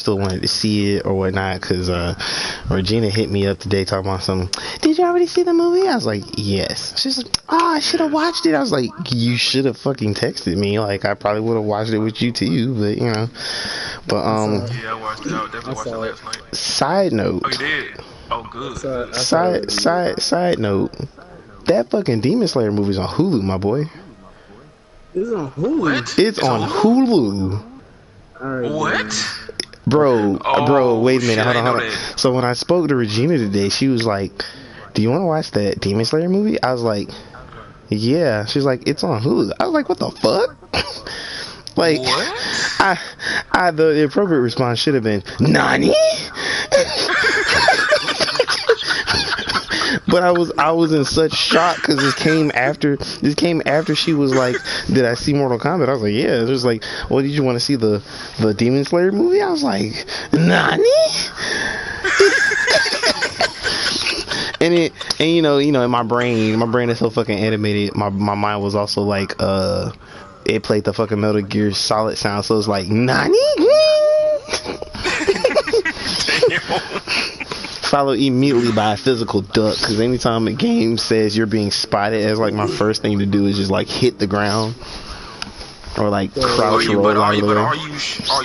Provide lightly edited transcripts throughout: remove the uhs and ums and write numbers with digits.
still wanted to see it or whatnot, because Regina hit me up today talking about some, did you already see the movie? I was like, yes. She's like, oh, I should have watched it. I was like, you should have fucking texted me. Like, I probably would have watched it with you too, but you know. But yeah, I watched it. I definitely watched it last night. Side note. Oh, you did? Oh, good. Side note. That fucking Demon Slayer movie's on Hulu, my boy. It's on Hulu. What? It's on Hulu. Right, what? Bro, wait a minute, shit, hold on. So when I spoke to Regina today, she was like, do you want to watch that Demon Slayer movie? I was like, yeah. She's like, it's on Hulu. I was like, what the fuck? Like, what? The appropriate response should have been, Nani? But I was in such shock because this came after she was like, did I see Mortal Kombat? I was like, yeah. It was like, well, did you want to see the Demon Slayer movie? I was like, Nani? and you know in my brain is so fucking animated. My mind was also like, it played the fucking Metal Gear Solid sound, so it's like, Nani? Followed immediately by a physical duck, because anytime a game says you're being spotted, it's like my first thing to do is just like hit the ground or like crouch roll. Are you sure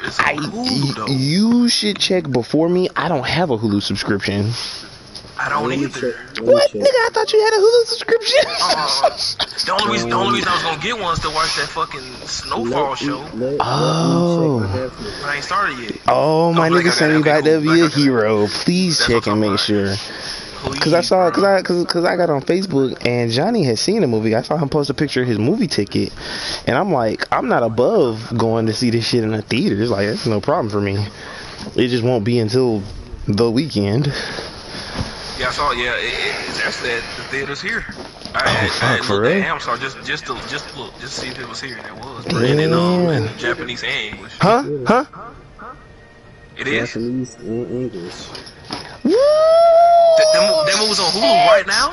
it's on Hulu, though? You should check before me. I don't have a Hulu subscription. I don't either. What, nigga? I thought you had a Hulu subscription. The only reason I was gonna get one is to watch that fucking Snowfall show. Oh, I ain't started yet. Oh, my nigga sent me back to be a hero. Please check and make sure. Cause I got on Facebook and Johnny had seen the movie. I saw him post a picture of his movie ticket, and I'm like, I'm not above going to see this shit in a theater. It's like, that's no problem for me. It just won't be until the weekend. Yeah, I saw. Yeah, it's actually at the theaters here. Fuck, for real? I'm sorry, just look, just to see if it was here, and it was. And in Japanese and English. Huh? It is. Japanese and English. That movie's on Hulu right now.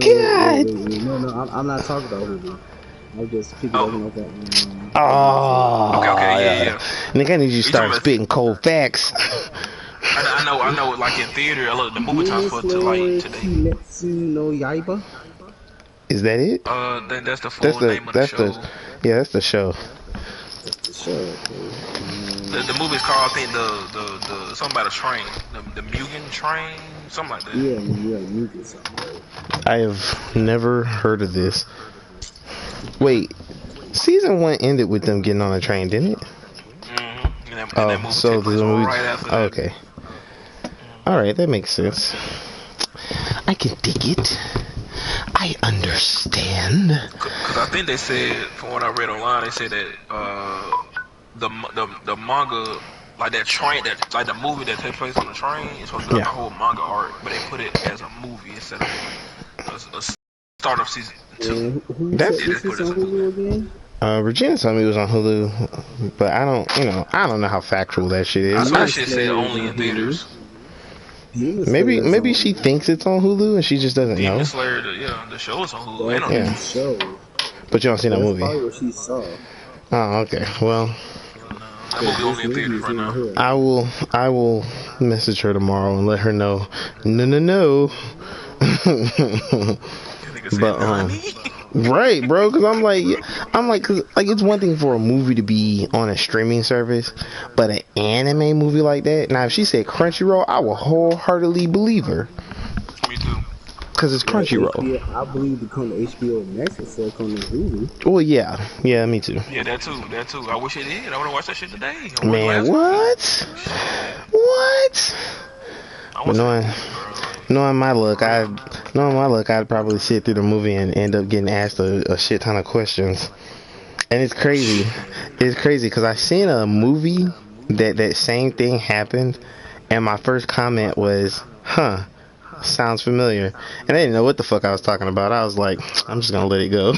God. No, I'm not talking about Hulu. I just pick it up and that. Oh. Okay, yeah. Nigga, I need you to start spitting cold facts. I know. Like in theater, the movie times for like today. Kimetsu no Yaiba. Is that it? That's the full name of the show. That's the show. The movie's called, I think, the something about a train, the Mugen train, something like that. Yeah, Mugen something. I have never heard of this. Wait, season 1 ended with them getting on a train, didn't it? Mm-hmm. And that movie so the movie right after that. Okay. All right, that makes sense. I can dig it. I understand. Because I think they said, from what I read online, they said that the manga, like that train, that like the movie that takes place on the train, is supposed to be the whole manga arc, but they put it as a movie instead of a start of season 2. That's on Hulu again? Regina told me it was on Hulu, but I don't know how factual that shit is. I shit said only in theaters. Maybe she thinks it's on Hulu and she just doesn't know. Demon Slayer, the show is on Hulu. Show. But you don't see that movie. That's probably what she saw. Oh, okay. Well, that movie only in theaters right now. I will message her tomorrow and let her know. No. But right, bro, because I'm like, cause like it's one thing for a movie to be on a streaming service, but an anime movie like that. Now, if she said Crunchyroll, I will wholeheartedly believe her. Me too. Because it's Crunchyroll. Yeah, I believe it come to HBO Max instead of coming to Hulu. Well, yeah, me too. Yeah, that too. I wish it did. I would have watched that shit today. Man, what? But knowing my luck, I'd probably sit through the movie and end up getting asked a shit ton of questions. And it's crazy. It's crazy because I seen a movie that same thing happened, and my first comment was, "Huh, sounds familiar." And I didn't know what the fuck I was talking about. I was like, I'm just gonna let it go.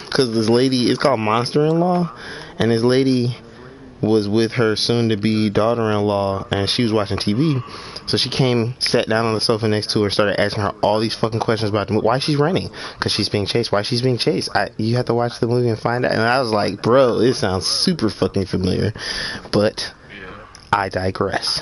Because this lady, it's called Monster-in-Law, and this lady, was with her soon-to-be daughter-in-law, and she was watching TV. So she came, sat down on the sofa next to her, started asking her all these fucking questions about the movie. Why she's running? Because she's being chased. Why she's being chased? You have to watch the movie and find out. And I was like, bro, it sounds super fucking familiar. But I digress.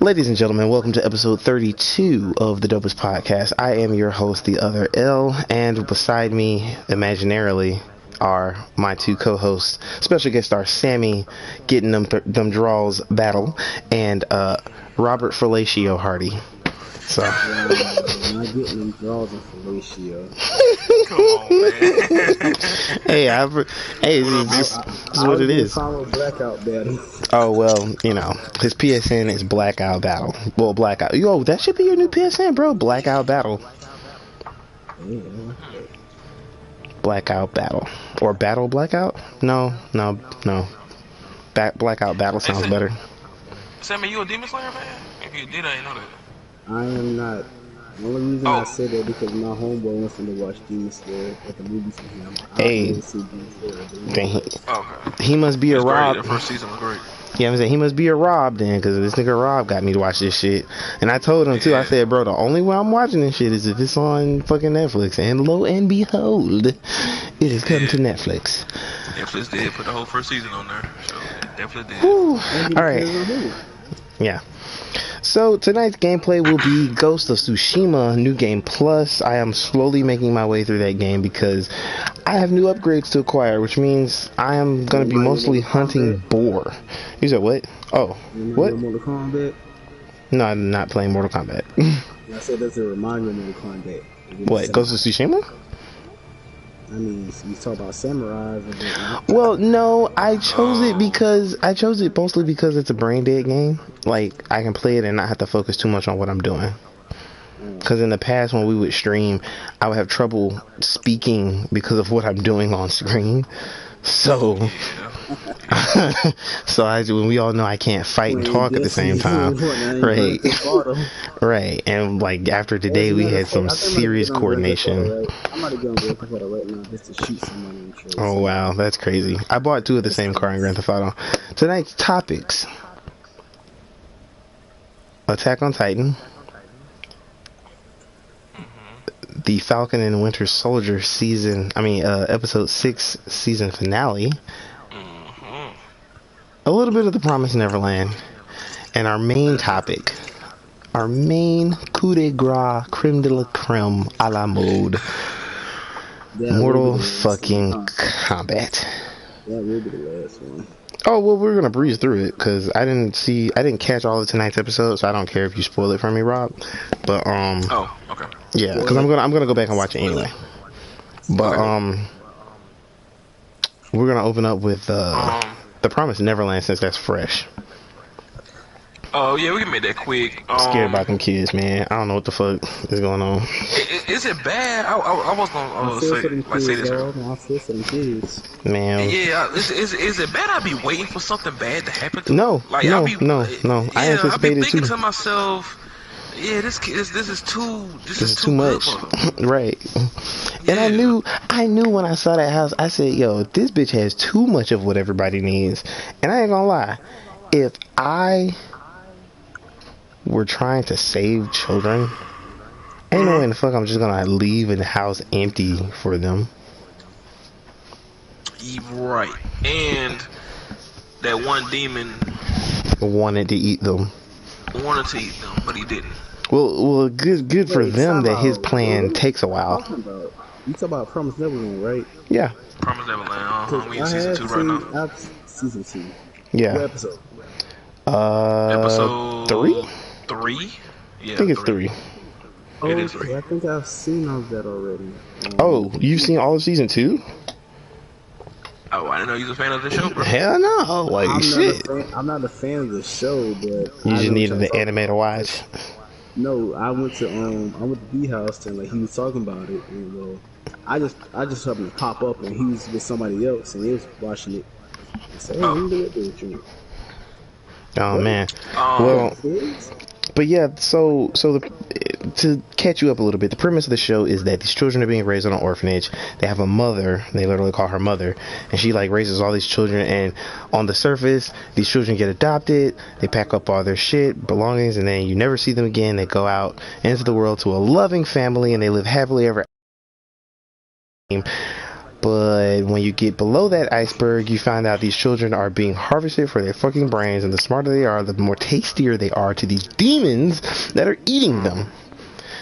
Ladies and gentlemen, welcome to episode 32 of the Dopest podcast. I am your host, the other L, and beside me, imaginarily, are my two co-hosts, special guest star Sammy, getting them draws battle, and Robert Fellatio Hardy. So, not getting them draws and fellatio. Come on, man. hey, this is what it is. Follow Blackout Battle. Oh well, you know, his PSN is Blackout Battle. Well, Blackout. Yo, that should be your new PSN, bro. Blackout Battle. Yeah. Blackout Battle or Battle Blackout? No. Blackout Battle sounds better. Sammy, you a Demon Slayer fan? If you did, I didn't know that. I am not. The only reason I said that because my homeboy wants me to watch Demon Slayer at the movies with him. Hey, he must be a Rob. The first season was great. Yeah, I'm saying he must be a Rob then, because this nigga Rob got me to watch this shit. And I told him too. I said, bro, the only way I'm watching this shit is if it's on fucking Netflix. And lo and behold, it has come to Netflix. Netflix did put the whole first season on there, so it definitely did. Whew. All right. Yeah. So tonight's gameplay will be Ghost of Tsushima New Game Plus. I am slowly making my way through that game because I have new upgrades to acquire, which means I am going to be mostly hunting boar. You said what? Oh, what? Mortal Kombat? No, I'm not playing Mortal Kombat. I said that's a reminder of Mortal Kombat. What, Ghost of Tsushima? I mean, you talk about samurais and whatnot. Well, no, I chose it mostly because it's a brain dead game. Like, I can play it and not have to focus too much on what I'm doing. Because in the past, when we would stream, I would have trouble speaking because of what I'm doing on screen. So, when we all know I can't fight and talk at the same time, right? Right, and like after today, we had some serious coordination. I'm about to go on Grand Theft Auto right now just to shoot someone in the trailer. Oh wow, that's crazy! I bought 2 of the same car in Grand Theft Auto. Tonight's topics: Attack on Titan, the Falcon and Winter Soldier episode 6 season finale, a little bit of The Promised Neverland, and our main topic, our main coup de grace, creme de la creme, a la mode, Mortal fucking Kombat. That will be the last one. Oh well, we're gonna breeze through it because I didn't catch all of tonight's episode, so I don't care if you spoil it for me, Rob. But Oh, okay. yeah, because I'm gonna go back and watch it anyway. But we're gonna open up with The Promised Neverland since that's fresh. Oh yeah, we can make that quick. Scared about them kids, man. I don't know what the fuck is going on. Is it bad? I was gonna say this. I feel for them kids. Man. Yeah, is it bad? I'd be waiting for something bad to happen to me. No. I anticipated I'd be thinking too. to myself, yeah, this is too much. Right. And I knew when I saw that house, I said, yo, this bitch has too much of what everybody needs. And I ain't gonna lie, if I were trying to save children, ain't no way in the fuck I'm just gonna leave the house empty for them. Right. And that one demon wanted to eat them, but he didn't. Well, good for them that his plan takes a while. You talk about Promised Neverland, right? Yeah. Promised Neverland. We in season 2 right now. Season 2. Yeah. What episode? Episode 3. 3. Yeah. I think it's 3. Oh, It is 3. I think I've seen all that already. Oh, you've seen all of season 2? Oh, I didn't know you was a fan of the show, bro. Hell no! Like shit. I'm not a fan of the show, but You just needed the anime to watch. No, I went to B House and like he was talking about it, and I just happened to pop up and he was with somebody else and he was watching it. I said, hey, let me do it with you. Oh man. But yeah, to catch you up a little bit, the premise of the show is that these children are being raised on an orphanage. They have a mother, they literally call her mother, and she like raises all these children, and on the surface these children get adopted, they pack up all their shit, belongings, and then you never see them again. They go out into the world to a loving family and they live happily ever after. But when you get below that iceberg, you find out these children are being harvested for their fucking brains, and the smarter they are, the more tastier they are to these demons that are eating them.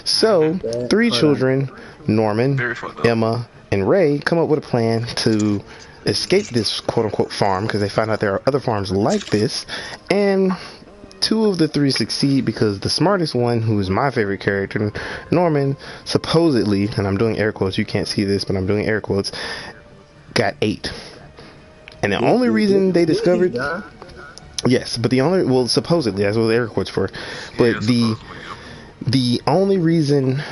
So, 3 children, Norman, Emma, and Ray, come up with a plan to escape this quote-unquote farm, because they find out there are other farms like this, and 2 of the 3 succeed because the smartest one, who is my favorite character, Norman, supposedly, and I'm doing air quotes, you can't see this, but I'm doing air quotes, got 8. And the only reason they discovered... Yes, but the only... Well, supposedly, that's what the air quotes for. But the only reason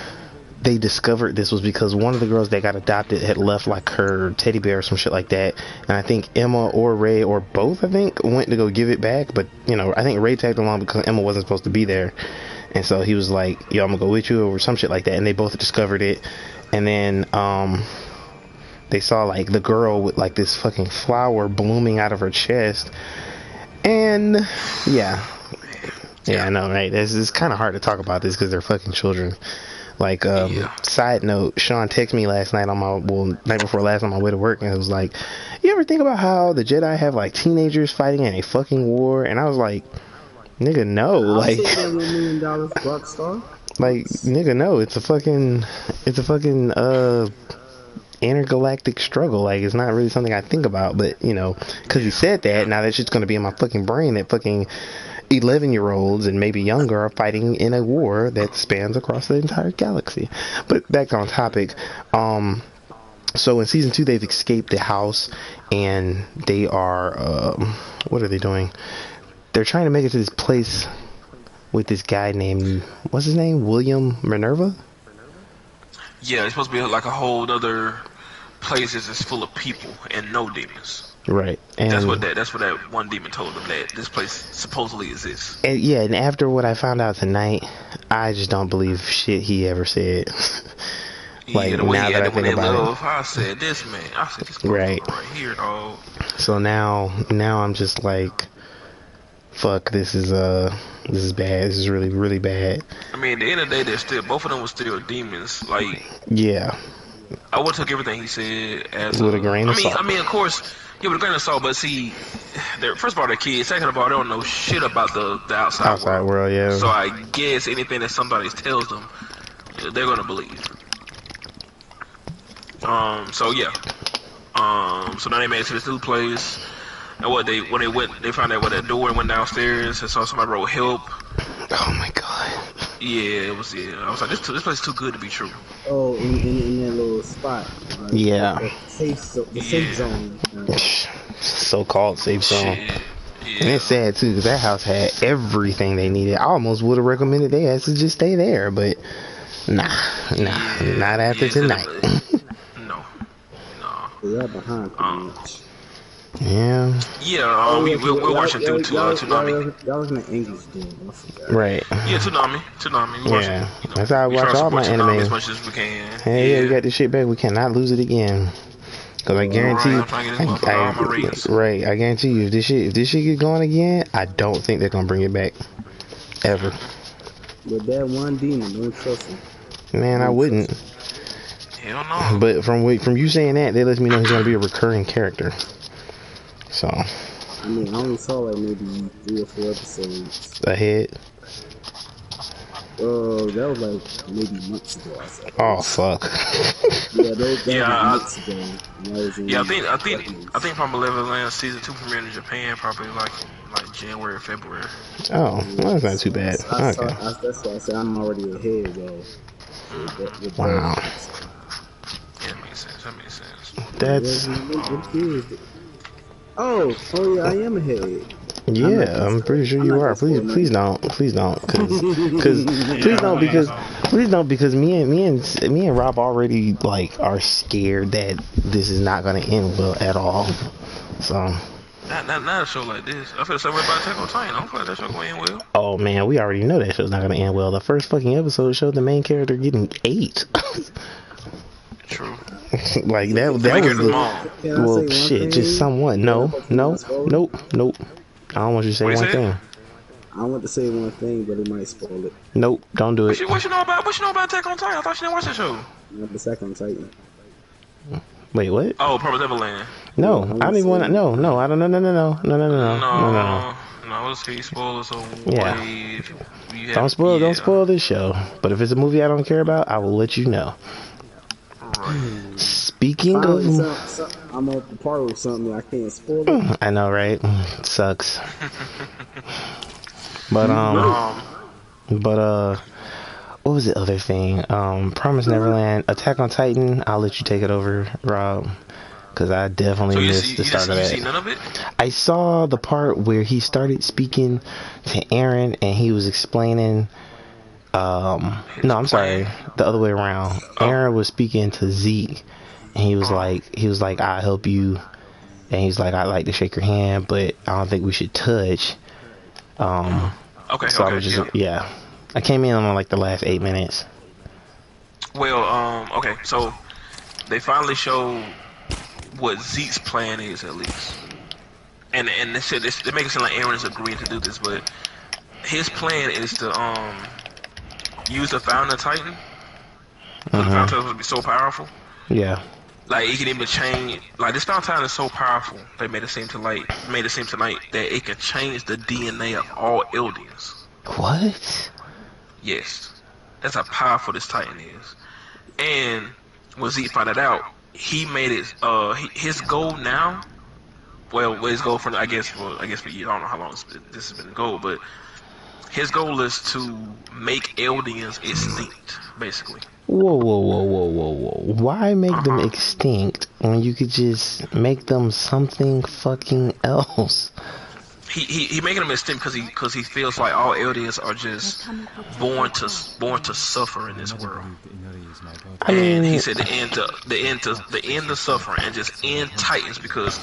they discovered this was because one of the girls that got adopted had left like her teddy bear or some shit like that, and I think Emma or Ray or both, I think, went to go give it back, but you know, I think Ray tagged along because Emma wasn't supposed to be there, and so he was like, yo, I'm gonna go with you, or some shit like that, and they both discovered it. And then they saw like the girl with like this fucking flower blooming out of her chest, and yeah, I know, right? It's kind of hard to talk about this because they're fucking children. Like, side note, Sean texted me last night night before last on my way to work, and it was like, you ever think about how the Jedi have like teenagers fighting in a fucking war? And I was like, nigga, no. Like, $1 million Rockstar. Like, nigga, no. It's a fucking intergalactic struggle. Like, it's not really something I think about, but you know, because he said that, now that shit's gonna be in my fucking brain. That fucking 11-year-olds and maybe younger are fighting in a war that spans across the entire galaxy. But back on topic, so in season 2 they've escaped the house, and they are what are they doing? They're trying to make it to this place with this guy named, what's his name, William Minerva? Yeah, it's supposed to be like a whole other place that's full of people and no demons. Right, and that's what that one demon told them, that this place supposedly exists. And yeah, and after what I found out tonight, I just don't believe shit he ever said. Like, the way now that I think about it, I said this, man. I said this right here, dog. So now I'm just like, fuck, this is bad. This is really, really bad. I mean, at the end of the day, both of them were still demons. Like, yeah, I would took everything he said as with a grain of salt. I mean, of course. Yeah, with a grain of salt, but see, first of all, they're kids. Second of all, they don't know shit about the outside world. Yeah. So I guess anything that somebody tells them, they're gonna believe. So yeah. So now they made it to this new place, and when they went, they found out where that door and went downstairs and saw somebody wrote help. Oh my god. Yeah, it was. Yeah, I was like, this place is too good to be true. Oh, in that little spot. Like, yeah. The safe zone. So-called safe zone. Yeah. And it's sad too, because that house had everything they needed. I almost would have recommended they had to just stay there, but not after tonight. No. They're behind. Yeah. Yeah. We're watching through Toonami. Y'all looking at English, dude. Right. Yeah, Toonami. Yeah. That's how I watch all my anime as much as we can. Hey, yeah, we got this shit back. We cannot lose it again. Cause I guarantee, I guarantee you, if this shit get going again, I don't think they're gonna bring it back, ever. With that one demon, don't trust him. Man, I wouldn't. Hell no. But from you saying that lets me know he's gonna be a recurring character. So. I mean, I only saw like maybe 3 or 4 episodes ahead. That was like maybe months ago. Oh fuck. Yeah, that was months ago. I think from 11 Land season 2 premiered in Japan probably like January, February. Oh, well, that's not too bad. Okay. That's why I said I'm already ahead though. Wow. Yeah, that makes sense. That's. Oh yeah, I am ahead. Yeah, I'm pretty sure you are. Please don't, because me and Rob already like are scared that this is not gonna end well at all. So not a show like this. I feel the same way about Attack on Titan. I don't feel like that show going well. Oh man, we already know that show's not gonna end well. The first fucking episode showed the main character getting ate. True. Like that was the well shit, just somewhat. No. Nope. I don't want you to say one thing. I want to say one thing, but it might spoil it. Nope, don't do it. What you know about Attack on Titan? I thought you didn't watch the show. The second Titan. Wait, what? Oh, Promised Neverland. No, I don't even want to. No, I don't. No. No, see spoilers. So yeah. Don't spoil this show. But if it's a movie I don't care about, I will let you know. Right. Speaking of, I'm up the part with something I can't spoil it. I know, right? It sucks. But what was the other thing? Promised Neverland, Attack on Titan. I'll let you take it over, Rob, because I definitely missed the start of that. You see none of it? I saw the part where he started speaking to Eren and he was explaining. No, I'm sorry, the other way around. Eren was speaking to Zeke, and he was like, "I'll help you," and he's like, "I'd like to shake your hand, but I don't think we should touch." Okay. So I was just I came in on like the last 8 minutes. Well, okay, so they finally showed what Zeke's plan is, at least, and they said they make it sound like Eren is agreeing to do this, but his plan is to use the Fountain of Titan. The Fountain would be so powerful. Yeah. Like it can even change. Like this Fountain Titan is so powerful. They made it seem tonight that it can change the DNA of all Eldians. What? Yes, that's how powerful this Titan is. And when Zeke found it out, he made it. His goal now. Well, his goal for I guess for years. I don't know how long this has been the goal, but his goal is to make Eldians extinct, basically. Whoa. Why make them extinct when you could just make them something fucking else? He making them extinct because he feels like all Eldians are just born to suffer in this world. I mean, and he said the end of suffering and just end Titans, because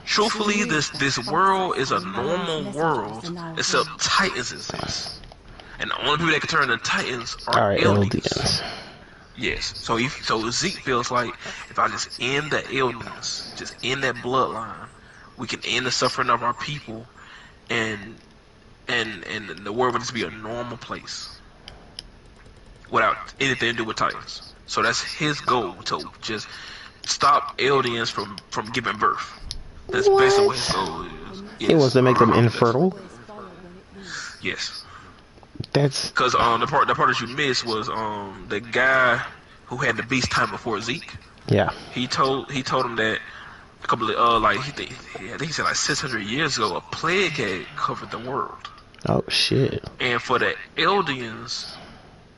truthfully this world is a normal world except Titans exist. And the only people that can turn into Titans are Eldians. Yes. So Zeke feels like if I just end the Eldians, just end that bloodline, we can end the suffering of our people, and the world would just be a normal place without anything to do with Titans. So that's his goal, to just stop Eldians from giving birth. That's basically what his goal is. Yes. He wants to make them infertile. Yes. That's because the part that you missed was the guy who had the beast time before Zeke. Yeah. He told him that a couple of I think he said like 600 years ago a plague had covered the world. Oh shit. And for the Eldians,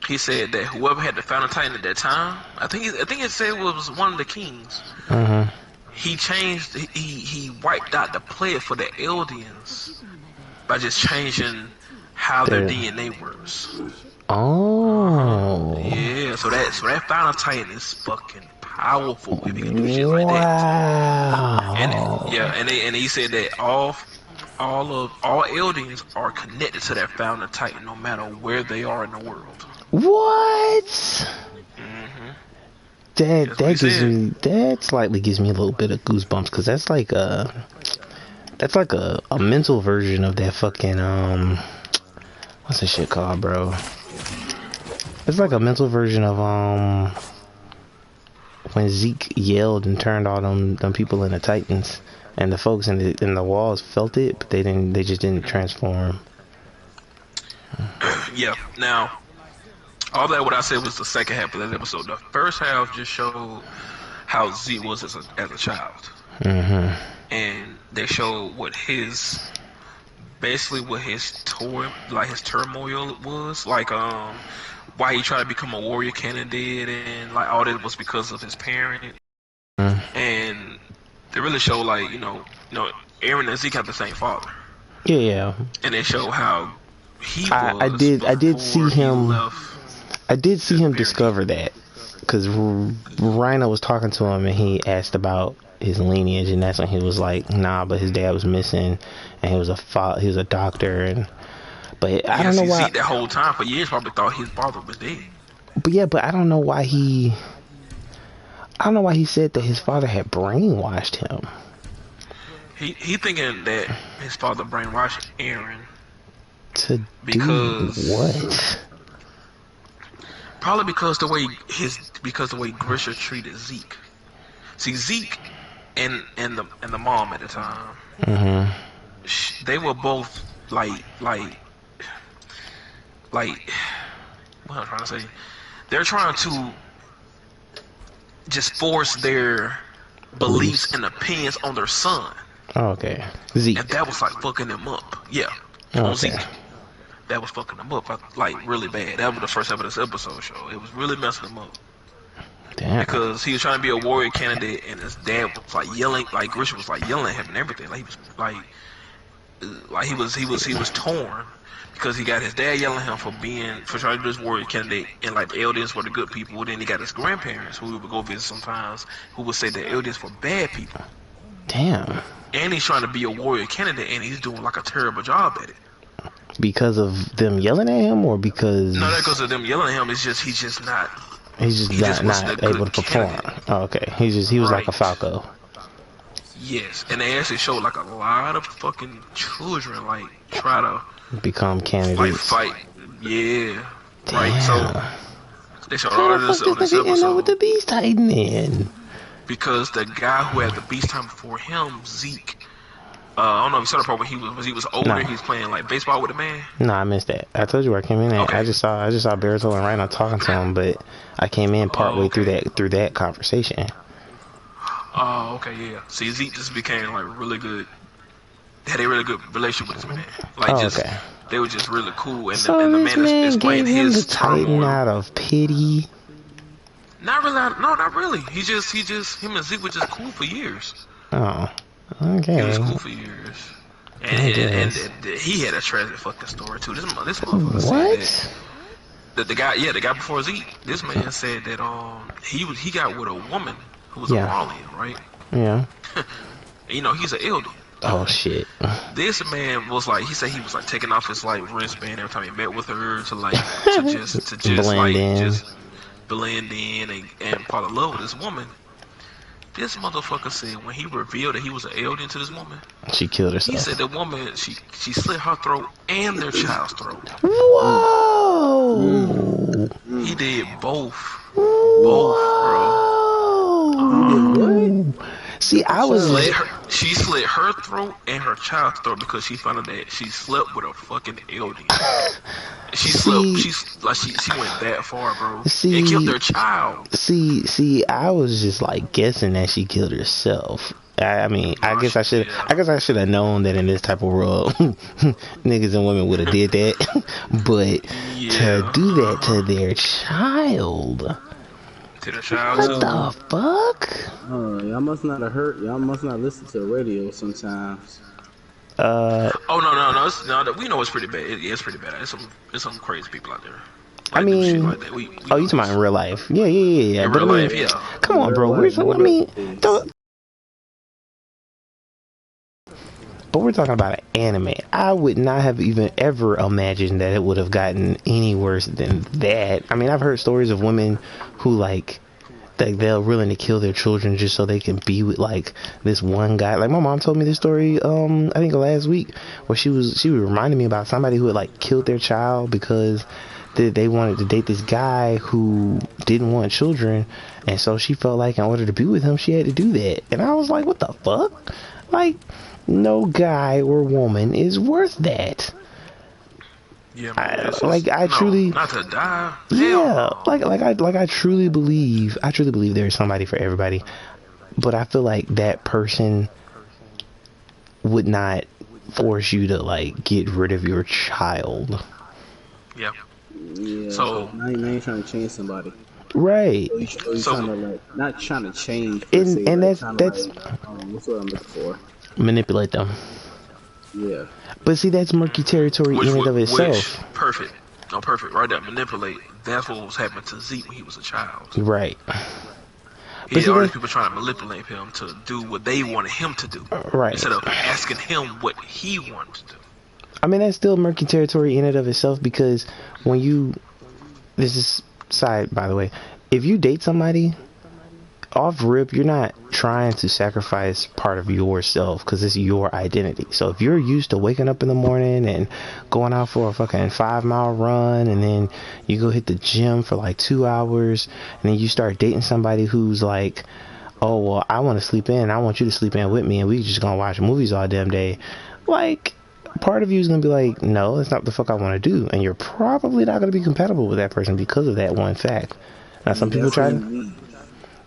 he said that whoever had the Fountain Titan at that time, I think it said it was one of the kings. He wiped out the plague for the Eldians by just changing how their DNA works. Oh. Yeah, so that Fountain Titan is fucking powerful if you can do shit like that. And he said that all Eldians are connected to that Fountain Titan no matter where they are in the world. What? That slightly gives me a little bit of goosebumps, because that's like a mental version of that fucking what's that shit called, bro? It's like a mental version of when Zeke yelled and turned all them people into Titans, and the folks in the walls felt it, but they just didn't transform. Yeah. Now, all that what I said was the second half of that episode. The first half just showed how Zeke was as a child, and they showed what his turmoil was, like why he tried to become a warrior candidate, and like all that was because of his parent. And they really showed like you know Eren and Zeke have the same father. Yeah. And they show how he was. I did see him discover that, because Rhino was talking to him and he asked about his lineage, and that's when he was like, nah, but his dad was missing, and he was a doctor, and but I don't know why. Zeke that whole time for years probably thought his father was dead. But yeah, but I don't know why he said that his father had brainwashed him. He thinking that his father brainwashed Aaron To because do what? Probably because the way Grisha treated Zeke. See, Zeke and the mom at the time, they were both like what I'm trying to say. They're trying to just force their beliefs and opinions on their son. Oh, okay, Zeke. And that was like fucking them up. Yeah, on Zeke. That was fucking him up, like really bad. That was the first ever this episode show. It was really messing him up. Damn. Because he was trying to be a warrior candidate, and his dad was like yelling, like Grisha was like yelling at him and everything. Like he was he was torn because he got his dad yelling at him for trying to be this warrior candidate, and like the elders were the good people. Then he got his grandparents who he would go visit sometimes, who would say the elders were bad people. Damn. And he's trying to be a warrior candidate, and he's doing like a terrible job at it. Because of them yelling at him, or because? No, not because of them yelling at him. It's just he's just not not able to perform. Oh, okay. He was like a Falco. Yes, and they actually showed like a lot of fucking children like try to become candidates. Fight. Yeah. Damn. Right. So they showed all of this on this episode. End up with the Beast Titan then? Because the guy who had the Beast Titan before him, Zeke. I don't know if you saw the part when he was older. No. He was playing like baseball with the man. No, I missed that. I told you where I came in at. Okay. I just saw Baruto and Rhino talking to him, but I came in partway through that conversation. Oh, okay, yeah. See, Zeke just became like really good. They had a really good relationship with this man. Like they were just really cool. And so the this man explained gave him his the Titan turmoil. out of pity. Not really. No, not really. He just him and Zeke were just cool for years. Oh, okay. He was cool for years. And he had a tragic fucking story too. This motherfucker said that the guy before Zeke, this man said that he got with a woman who was a Marlian, right? Yeah. You know, he's an elder. Oh shit. This man was like, he said he was like taking off his like wristband every time he met with her to just blend in and fall in love with this woman. This motherfucker said when he revealed that he was an alien to this woman, she killed herself. He said the woman she slit her throat and their child's throat. Whoa! He did both. Both, bro. What? See, She slit her throat and her child's throat because she found out that she slept with a fucking alien. She went that far, bro. It killed their child. See, I was just like guessing that she killed herself. I mean, I guess I should have known that in this type of world, niggas and women would have did that. But to do that to their child. To the child. What the fuck? Y'all must not have heard. Y'all must not listen to the radio sometimes. No. We know it's pretty bad. It's pretty bad. It's some crazy people out there. Like, I mean, shit like that. We you talking about in real life? Yeah. In real life, yeah. Come on, bro. But we're talking about an anime. I would not have even ever imagined that it would have gotten any worse than that. I mean, I've heard stories of women who they're willing to kill their children just so they can be with like this one guy. Like my mom told me this story, I think last week, where she was reminding me about somebody who had like killed their child because they wanted to date this guy who didn't want children, and so she felt like in order to be with him, she had to do that. And I was like, what the fuck? Like, no guy or woman is worth that. Yeah, truly not to die. Yeah, I truly believe there is somebody for everybody, but I feel like that person would not force you to like get rid of your child. Yeah. Yeah. So now you're trying to change somebody. Right. So trying to like not trying to change. And that's what's what I'm looking for. Manipulate them. Yeah. But see, that's murky territory in and of itself. Perfect. No, perfect. Right there. Manipulate. That's what was happening to Zeke when he was a child. Right. He had all these people trying to manipulate him to do what they wanted him to do, right? Instead of asking him what he wanted to do. I mean, that's still murky territory in and of itself, because when you, this is side by the way, if you date somebody off rip, you're not trying to sacrifice part of yourself, because it's your identity. So if you're used to waking up in the morning and going out for a fucking 5-mile run, and then you go hit the gym for like 2 hours, and then you start dating somebody who's like, oh well, I want to sleep in, I want you to sleep in with me, and we just gonna watch movies all damn day, like, part of you is gonna be like, no, that's not the fuck I want to do, and you're probably not gonna be compatible with that person because of that one fact. Now some people try to,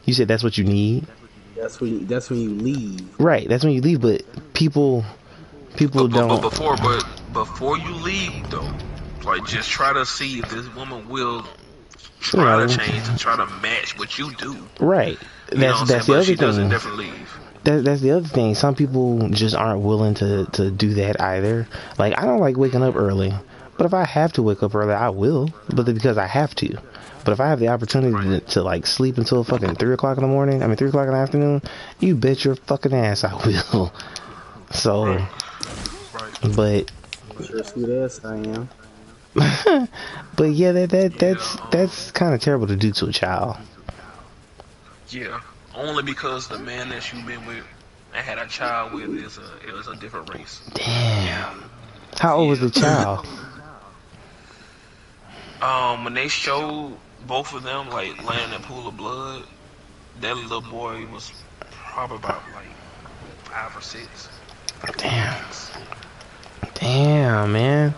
you said that's what you need. That's when you leave. Right, that's when you leave. But people don't. Before you leave though, like, just try to see if this woman will try to change and try to match what you do. Right. That's the other thing. Doesn't definitely leave. That's the other thing. Some people just aren't willing to do that either. Like, I don't like waking up early, but if I have to wake up early, I will. But because I have to. But if I have the opportunity to like sleep until fucking 3 o'clock in the morning, 3 o'clock in the afternoon, you bet your fucking ass I will. So, right. But sure, sweet ass I am. but yeah, that's kind of terrible to do to a child. Yeah, only because the man that you've been with and had a child with is a different race. Damn. How old was the child? When they showed both of them like laying in that pool of blood, that little boy was probably about like 5 or 6. Damn, man.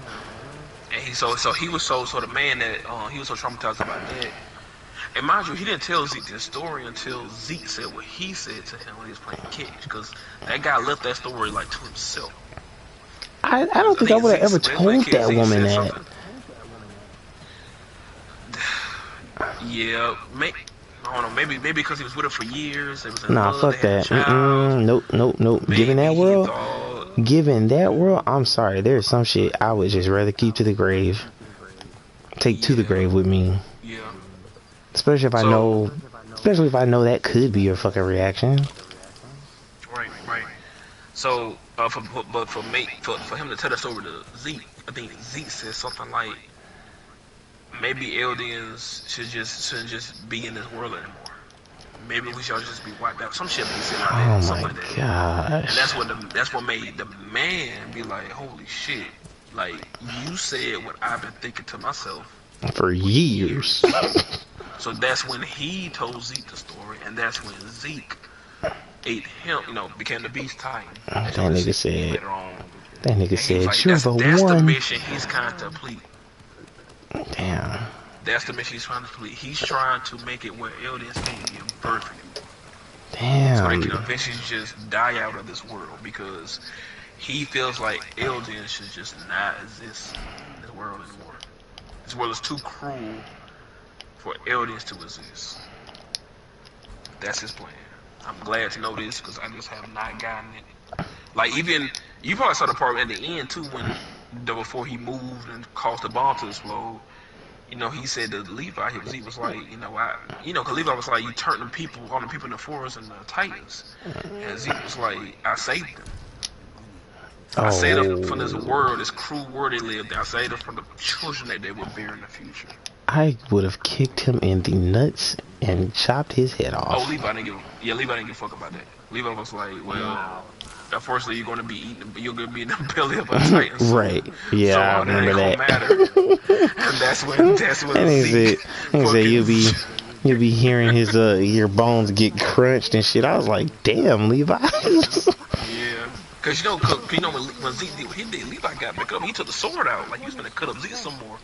And he was the man that he was so traumatized about that. And mind you, he didn't tell Zeke this story until Zeke said what he said to him when he was playing catch, because that guy left that story like to himself. I don't think I would have ever told that woman that. Something. Yeah, I don't know. Maybe because he was with her for years. It was nah, fuck that. Nope. Given that world, I'm sorry. There's some shit I would just rather keep to the grave. Take to the grave with me. Yeah. Especially if I know that could be your fucking reaction. Right. So, for him to tell the story to Zeke, I think Zeke said something like, maybe aliens shouldn't just be in this world anymore. Maybe we should just be wiped out. Some shit he said like that. Oh my god! And that's what made the man be like, holy shit! Like, you said what I've been thinking to myself for years. So that's when he told Zeke the story, and that's when Zeke ate him. Became the Beast Titan. That nigga said. Like, "You're that's the mission he's trying to complete." Damn. That's the mission he's trying to complete. He's trying to make it where aliens can give birth. Damn. So they can eventually just die out of this world, because he feels like aliens should just not exist in this world anymore. This world is too cruel for aliens to exist. That's his plan. I'm glad to know this, because I just have not gotten it. Like, even you probably saw the part at the end too, when before he moved and caused the bomb to explode. He said to Levi, he was like, because Levi was like, you turned all the people in the forest and the Titans. And Zeke was like, I saved them. I saved them from this world, this cruel world they lived in. I saved them from the children that they would bear in the future. I would have kicked him in the nuts and chopped his head off. Oh, Levi didn't give a fuck about that. Levi was like, well, unfortunately, you're going to be in the belly of a Titan. So, right. Yeah, so I remember that. And that's when he said you'll be hearing his your bones get crunched and shit. I was like, damn, Levi. Yeah. Because when Zeke did what he did, Levi got back up. He took the sword out. Like, he was going to cut up Zeke some more.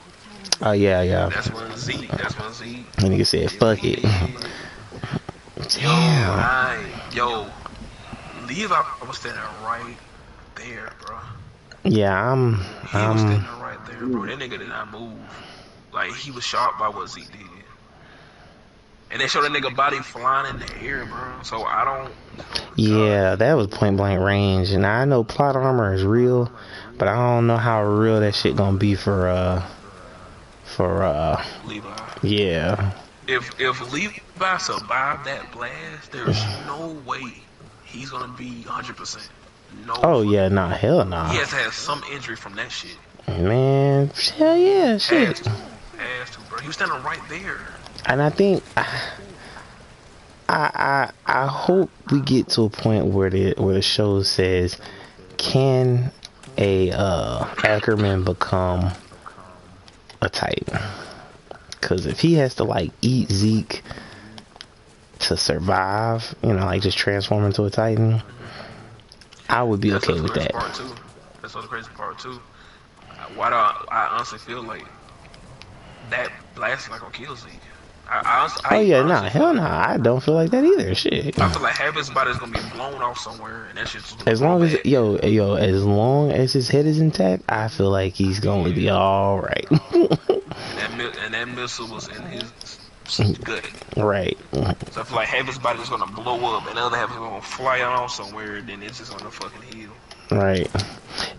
Oh, yeah. That's when Zeke. And nigga said, fuck it. Damn. Yo, Levi was standing right there, bro. Yeah, He was standing right there, bro. That nigga did not move. Like, he was shocked by what Zeke did. And they showed that nigga body flying in the air, bro. So I don't. Yeah, that was point blank range. And I know plot armor is real, but I don't know how real that shit gonna be for Levi. Yeah. if Levi survived that blast, there's no way he's gonna be 100%. No Oh fucking yeah, way. nah, hell He nah. has to have some injury from that shit. Man, hell yeah, Has shit. to, has to, bro. He was standing right there. And I think I hope we get to a point where the show says, can a Ackerman become a Titan? Because if he has to like eat Zeke to survive, you know, like just transform into a Titan, I would be That's okay the with crazy that. part too. That's the crazy part too. Why do I honestly feel like that blast is not gonna kill Zeke? Oh I yeah, nah, honestly feel hell like nah. I don't feel like that either. Shit. I feel like half his body is gonna be blown off somewhere, and that shit's just gonna As grow long as back. as long as his head is intact, I feel like he's going to be all right. And that missile was in his gut. Right. So I feel like half his body is gonna blow up, and the other half is gonna fly off somewhere. Then it's just gonna fucking heal. Right.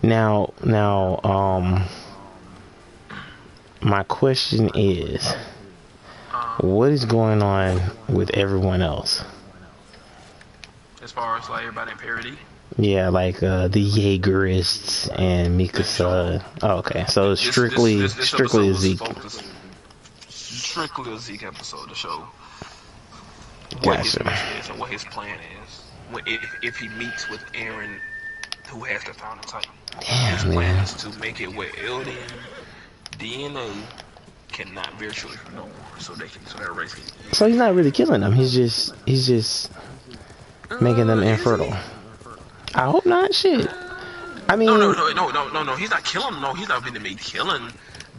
Now, my question is, what is going on with everyone else? As far as like everybody in parody. Yeah, like the Jaegerists and Mikasa. Oh, okay, so strictly This a was Zeke. focused strictly a Zeke episode to show what his Gotcha. mission is and what his plan is. If he meets with Aaron, who has to found a Titan, his Damn, plan man. is to make it where alien DNA cannot virtually no more, so that race can. So he's not really killing them. He's just making them Is infertile. he? I hope not. Shit. I mean, No. He's not killing them. No, he's not going to be killing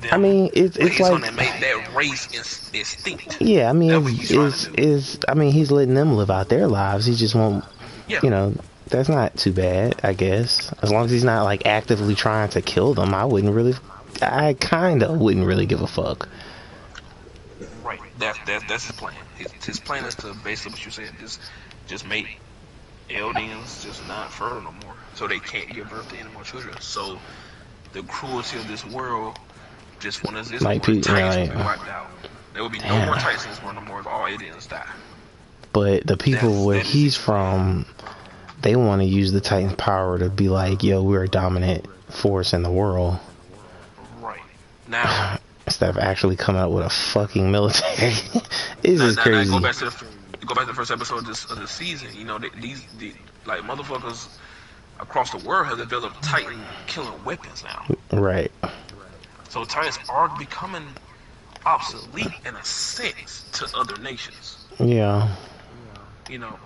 them. I mean, it's he's like, going to make that race extinct. yeah. I mean, That's what he's trying to do. I mean, he's letting them live out their lives. He just won't. Yeah. You know, that's not too bad, I guess. As long as he's not like actively trying to kill them, I kind of wouldn't really give a fuck. Right. That's his plan. His plan is to basically what you said, just make aliens just not fertile no more, so they can't give birth to any more children. So the cruelty of this world, just when this Like, world, Titans like, will be wiped out. There will be no more Titans in this world no more if all aliens die. But the people where he's from, they want to use the Titan's power to be like, yo, we're a dominant force in the world. Right. Now, Instead of actually coming up with a fucking military. It's just crazy. Go back to the first episode of this season. You know, these like motherfuckers across the world have developed Titan killing weapons now. Right. So Titans are becoming obsolete in a sense to other nations. Yeah. You know.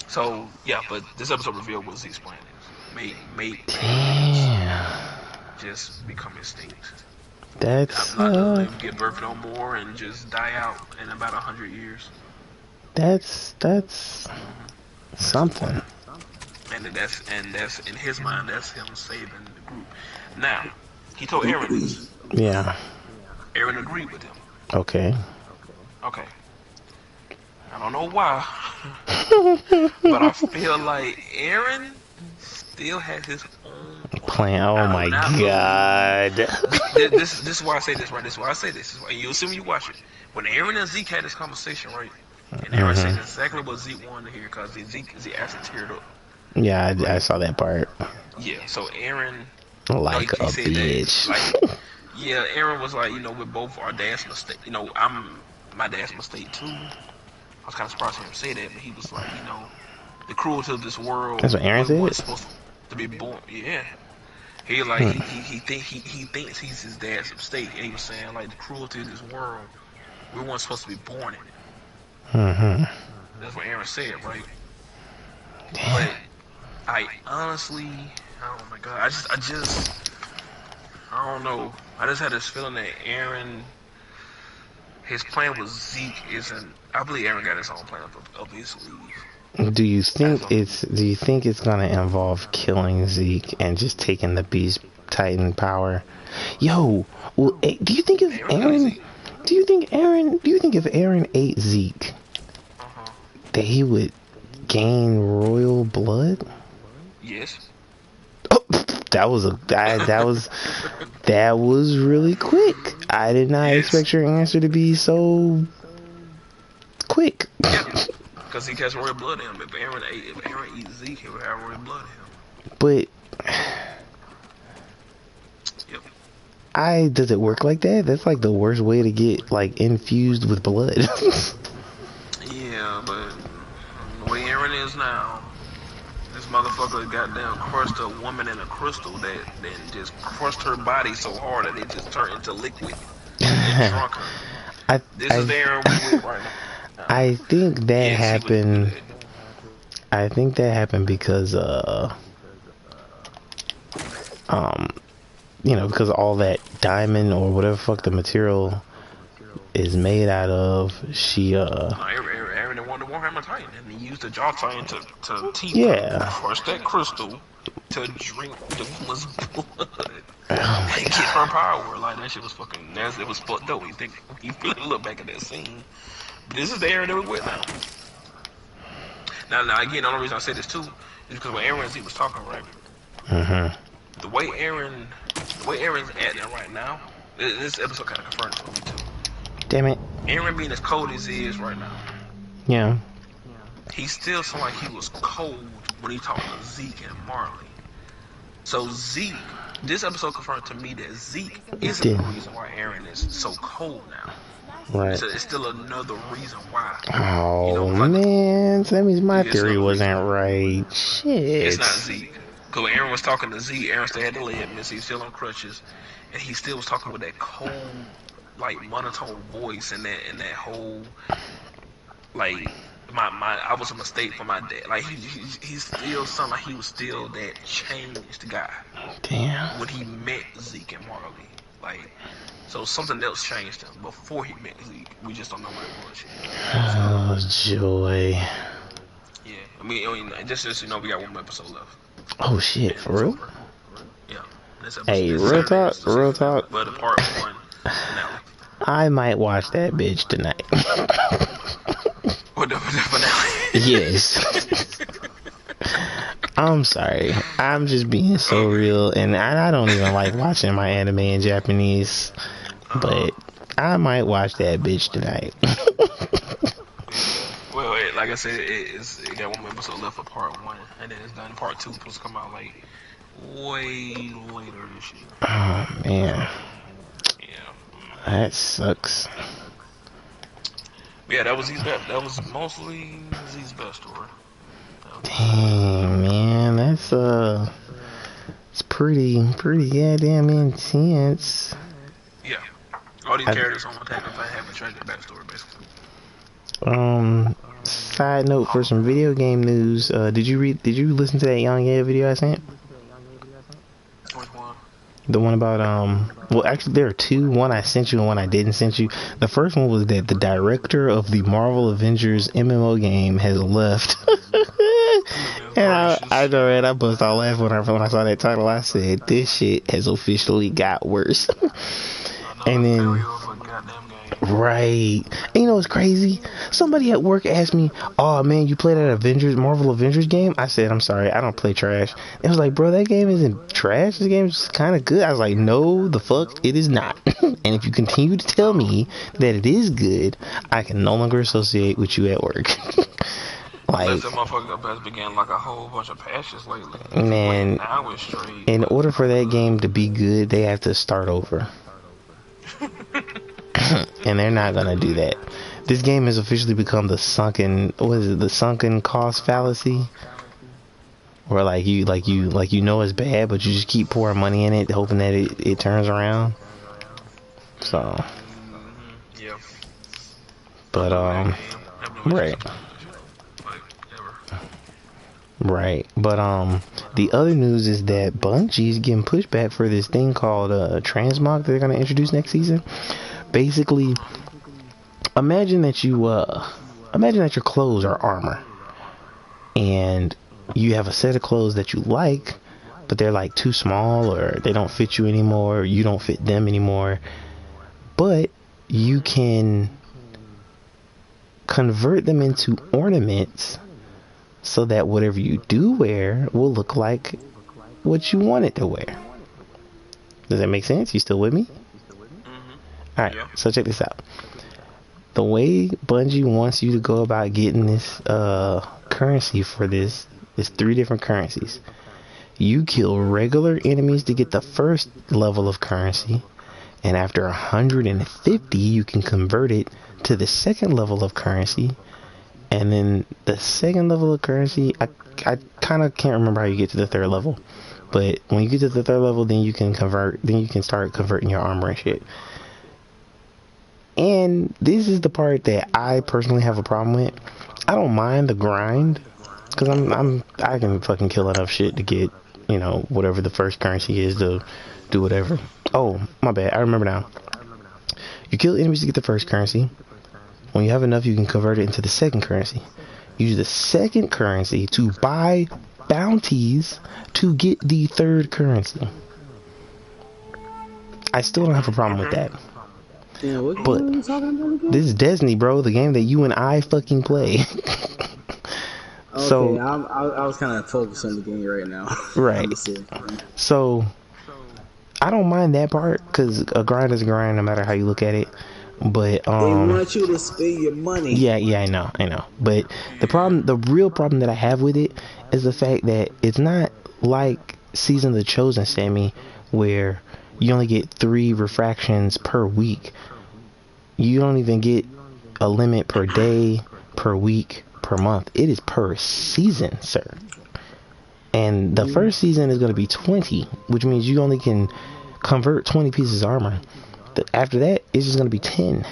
So yeah, but this episode revealed what Zeke's plan is. Make just become extinct. That's Not to live, give birth no more, and just die out in about 100 years. That's something. And that's in his mind. That's him saving the group. Now, he told Aaron this. Yeah. Aaron agreed with him. Okay. Okay. I don't know why, but I feel like Aaron still has his own Plan. Oh my god. This is why I say this, right? This is why I say this. You'll see when you watch it. When Aaron and Zeke had this conversation, right? And Aaron said exactly what Zeke wanted to hear, because Zeke actually teared up. Yeah, I saw that part. Yeah, so Aaron, like a bitch. Yeah, Aaron was like, you know, with both our dad's mistake. You know, my dad's mistake too. I was kind of surprised to hear him say that, but he was like, you know, the cruelty of this world. That's what Aaron said. Was supposed to be born. Yeah, he like he thinks he's his dad's mistake, and he was saying like the cruelty of this world. We weren't supposed to be born in it. That's what Aaron said, right? Damn. But I honestly, oh my god, I don't know. I just had this feeling that Aaron, his plan with Zeke isn't. I believe Aaron got his own plan up his sleeve. Do you think it's gonna involve killing Zeke and just taking the Beast Titan power? Yo, well, do you think if Aaron ate Zeke, that he would gain royal blood? Yes. Oh, that was really quick. I did not expect your answer to be so because he has royal blood in him. If Aaron eats Zeke, he would have royal blood in him. But Yep. does it work like that? That's like the worst way to get like infused with blood. Yeah, but the way Aaron is now, this motherfucker goddamn crushed a woman in a crystal that then just crushed her body so hard that it just turned into liquid and drunk her. This is the Aaron we with right now. I think that Yes, happened. I think that happened because you know, because all that diamond or whatever fuck the material is made out of, she Aaron didn't want to Warhammer Titan, and he used the jaw titan to crush that crystal to drink the woman's blood and get her power. Like, that shit was fucking nasty. It was fucked up when you really look back at that scene. But this is the Aaron that we're with now. Now again, the only reason I say this too is because when Aaron Z was talking, right? The way Aaron's acting right now, this episode kind of confirmed it for me too. Damn it. Aaron being as cold as he is right now. Yeah. He still sounded like he was cold when he talked to Zeke and Marley. So Zeke, this episode confirmed to me that Zeke isn't the reason why Aaron is so cold now. Right. It's still another reason why. Oh, you know, like, man, so that means my theory wasn't right. Shit. It's not Zeke. Because when Aaron was talking to Zeke, Aaron still had the leg miss. He's still on crutches, and he still was talking with that cold, like, monotone voice and that whole, like, I was a mistake for my dad. Like, he still sounded like he was still that changed guy. Damn. When he met Zeke and Marley. Like, so something else changed him before he met Zeke. We just don't know what it was yet. Oh, joy. Yeah, I mean, just you know, we got one more episode left. Oh shit, for real? Yeah. This episode, Hey, real talk. But the part 1 finale. I might watch that bitch tonight. What the finale? Yes. I'm sorry. I'm just being so real, and I don't even like watching my anime in Japanese, but I might watch that bitch tonight. Well, like I said, it got one more episode left for part 1, and then it's done. Part 2 supposed to come out like way later this year. Oh man. Yeah. That sucks. Yeah, that was Z's best. That was mostly Z's best story. Dang, man, that's it's pretty goddamn intense. Yeah, all these characters on Attack on Titan have a tragic backstory, basically. Side note for some video game news. Did you listen to that Young Yale video I sent? Which one? The one about well, actually there are two. One I sent you and one I didn't send you. The first one was that the director of the Marvel Avengers MMO game has left. And I know, man, I bust out laughing when I saw that title. I said, this shit has officially got worse. And then, right. And you know what's crazy? Somebody at work asked me, oh man, you play that Marvel Avengers game? I said, I'm sorry, I don't play trash. It was like, bro, that game isn't trash. This game is kind of good. I was like, no, the fuck, it is not. And if you continue to tell me that it is good, I can no longer associate with you at work. Like, that motherfucker has began like a whole bunch of patches lately. Man, now it's straight. In order for that game to be good, they have to start over. And they're not gonna do that. This game has officially become the sunken cost fallacy, where like you know it's bad, but you just keep pouring money in it, hoping that it turns around. So, yeah. But right. But the other news is that Bungie's getting pushed back for this thing called transmog that they're gonna introduce next season. Basically, imagine that your clothes are armor, and you have a set of clothes that you like, but they're like too small, or they don't fit you anymore, or you don't fit them anymore. But you can convert them into ornaments so that whatever you do wear will look like what you want it to wear. Does that make sense? You still with me? Alright, so check this out. the way Bungie wants you to go about getting this currency for this is 3 different currencies. You kill regular enemies to get the first level of currency, and after 150 you can convert it to the second level of currency, and then the second level of currency, I kind of can't remember how you get to the third level, but when you get to the third level, then you can start converting your armor and shit. And this is the part that I personally have a problem with. I don't mind the grind, because I can fucking kill enough shit to get, you know, whatever the first currency is to do whatever. Oh, my bad. I remember now. You kill enemies to get the first currency. When you have enough, you can convert it into the second currency. Use the second currency to buy bounties to get the third currency. I still don't have a problem with that. Yeah, what But game are you talking about again? this is Destiny, bro. The game that you and I fucking play. Okay, So I was kind of focused on the game right now. right. Honestly. So I don't mind that part, because a grind is a grind no matter how you look at it. But They want you to spend your money. yeah, I know. But the real problem that I have with it is the fact that it's not like Season of the Chosen, Sammy, where you only get 3 refractions per week. You don't even get a limit per day, per week, per month. It is per season, sir. And the first season is going to be 20, which means you only can convert 20 pieces of armor. After that, it's just going to be 10.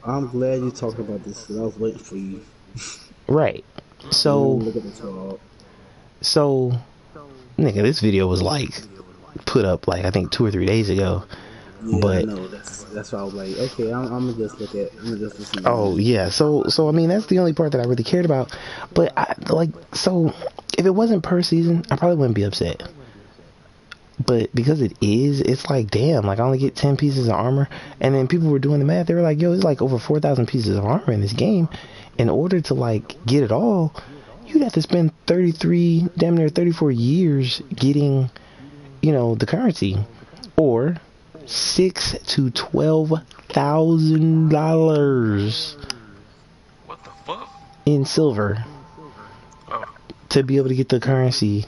I'm glad you talked about this, because I was waiting for you. Right. So, Look at the top. nigga, this video was like put up like I think 2 or 3 days ago. Yeah, But I know. That's why I was like, okay, I'm gonna just look at. I'm gonna just listen. oh yeah, so I mean that's the only part that I really cared about. But so if it wasn't per season, I probably wouldn't be upset. But because it is, it's like, damn, like I only get 10 pieces of armor. And then people were doing the math. They were like, yo, it's like over 4,000 pieces of armor in this game. In order to like get it all, you'd have to spend 33, damn near 34 years getting, you know, the currency. Or $6,000 to $12,000 What the fuck? in silver Oh, to be able to get the currency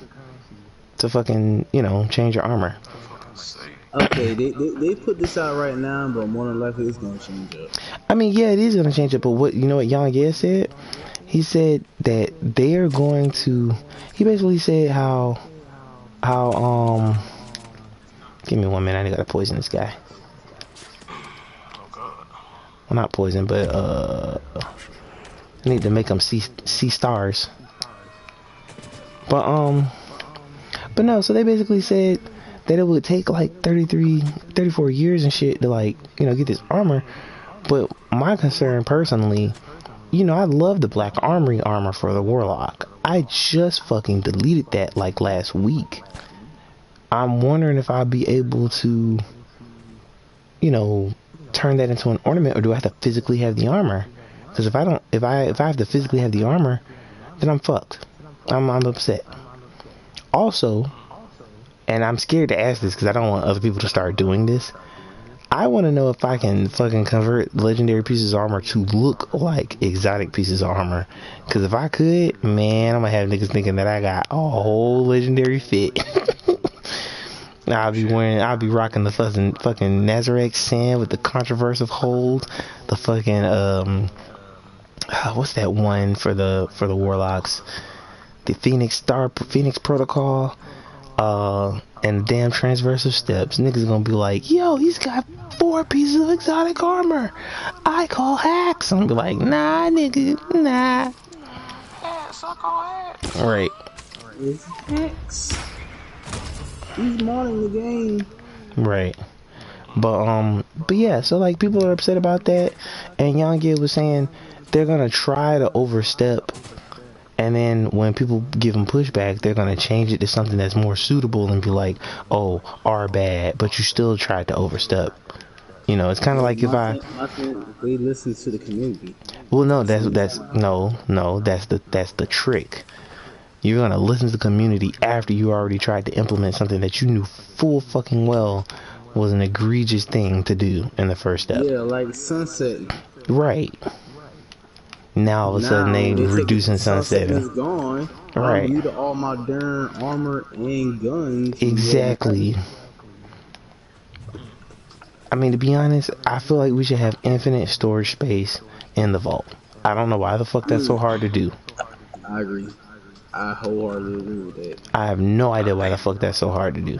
to fucking, you know, change your armor. for fucking sake. Okay, they put this out right now, but more than likely it's gonna change up. I mean, yeah, it is going to change it, but what, you know what Young Gear said? He said that they're going to, he basically said how, give me 1 minute, I gotta poison this guy. Oh god. Well, not poison, but, I need to make him see stars. But no, so they basically said that it would take like 34 years and shit to like, you know, get this armor. But my concern personally, you know, I love the Black Armory armor for the Warlock. I just fucking deleted that like last week. I'm wondering if I'll be able to, you know, turn that into an ornament, or do I have to physically have the armor? Because if I have to physically have the armor, then I'm fucked. I'm upset. Also, and I'm scared to ask this because I don't want other people to start doing this, I want to know if I can fucking convert legendary pieces of armor to look like exotic pieces of armor. Because if I could, man, I'm gonna have niggas thinking that I got a whole legendary fit. I'll be rocking the fucking Nazareth sand with the controversive hold, the fucking what's that one for the Warlocks, the Phoenix Protocol, and damn transversive steps. Niggas gonna be like, yo, he's got 4 pieces of exotic armor. I call hacks. I'm gonna be like, nah, nigga, nah. Ass, I call ass. Right. It's X. He's modding the game. Right. But yeah, so like people are upset about that, and Young Gil was saying they're gonna try to overstep, and then when people give them pushback, they're gonna change it to something that's more suitable and be like, oh, our bad, but you still tried to overstep. You know, it's kind of like if I think they listen to the community. well, no, that's the trick. You're gonna listen to the community after you already tried to implement something that you knew full fucking well was an egregious thing to do in the first step. Yeah, like sunsetting. Right. Now all of a sudden they Now they take reducing sunsetting sunsetting. is gone. Right. You to all my darn armor and guns. Exactly. I mean, to be honest, I feel like we should have infinite storage space in the vault. I don't know why the fuck that's so hard to do. I agree. I wholeheartedly agree with that. I have no idea why the fuck that's so hard to do.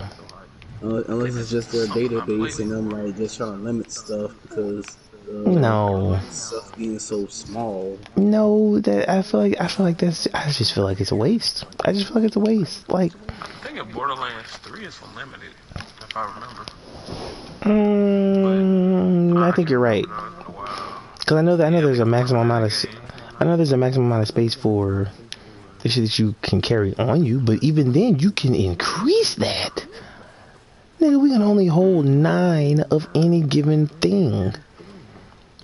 Unless it's just their database and them like just trying to limit stuff because No. stuff being so small. No, that I feel like that's. I just feel like it's a waste. I just feel like it's a waste. Like, I think in Borderlands 3 is unlimited, if I remember. I think you're right. Cause I know there's a maximum amount of. I know there's a maximum amount of space for the shit that you can carry on you, but even then you can increase that. Nigga, we can only hold 9 of any given thing.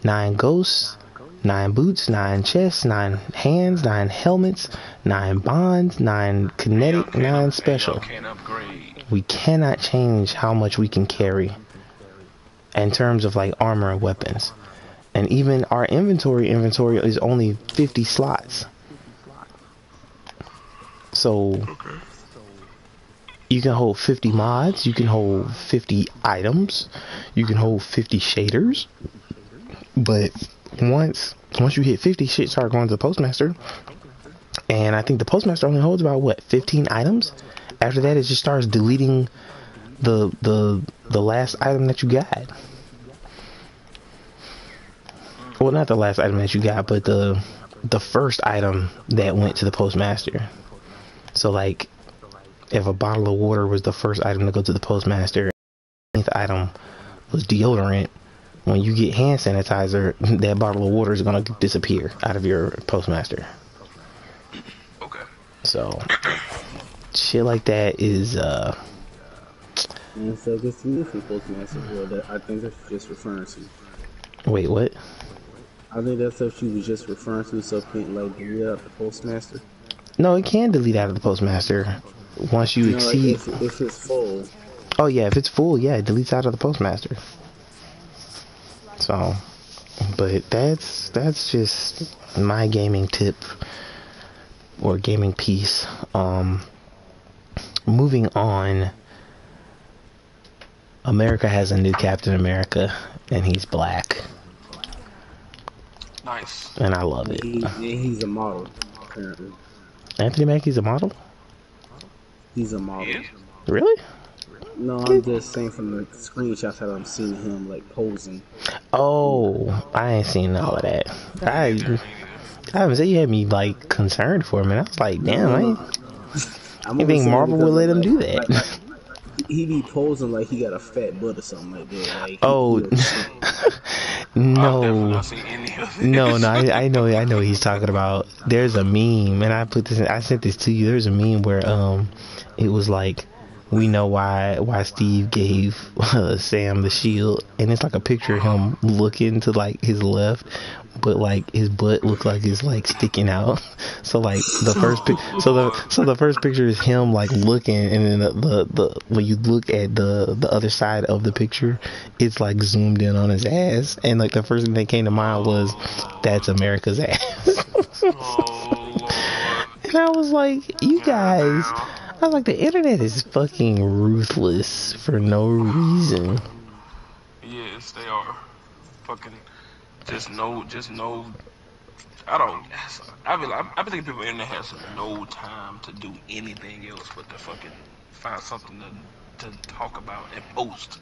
9 ghosts, 9 boots, 9 chests, 9 hands, 9 helmets, 9 bonds, 9 kinetic, 9 special. We cannot change how much we can carry in terms of like armor and weapons. And even our inventory is only 50 slots. So you can hold 50 mods, you can hold 50 items, you can hold 50 shaders. But once you hit 50, shit start going to the postmaster. And I think the postmaster only holds about what, 15 items? After that it just starts deleting the last item that you got. Well, not the last item that you got, but the first item that went to the postmaster. So like if a bottle of water was the first item to go to the postmaster, the 9th item was deodorant. When you get hand sanitizer, that bottle of water is gonna disappear out of your postmaster. Okay. So shit like that is And so I guess the missing postmaster that I think that's just referring to. Wait, what? I think that's what she was just referring to, so can't like delete out the postmaster. No, it can delete out of the postmaster once you exceed. Like if it's full. Oh yeah, if it's full, yeah, it deletes out of the postmaster. So, but that's just my gaming tip or gaming piece. Moving on. America has a new Captain America, and he's black. Nice. And I love it. He's a model, apparently. Anthony Mackie's a model? He's a model. Yeah. Really? No, I'm just saying from the screenshots that I'm seeing him like posing. Oh, I ain't seen all of that. I haven't said you had me like concerned for him, and I was like, damn, I think Marvel would let him do that. Like, he be posing like he got a fat butt or something like that. Like, oh, no, no, I know what he's talking about. There's a meme, and I sent this to you. There's a meme where it was like, we know why Steve gave Sam the shield, and it's like a picture of him looking to like his left, but like his butt looks like it's like sticking out. So like the first picture is him like looking, and then the when you look at the other side of the picture, it's like zoomed in on his ass, and like the first thing that came to mind was, that's America's ass. And I was like, you guys. I was like, the internet is fucking ruthless for no reason. Yes, they are. Fucking, just no. I be thinking people on the internet has no time to do anything else but to fucking find something to talk about and post.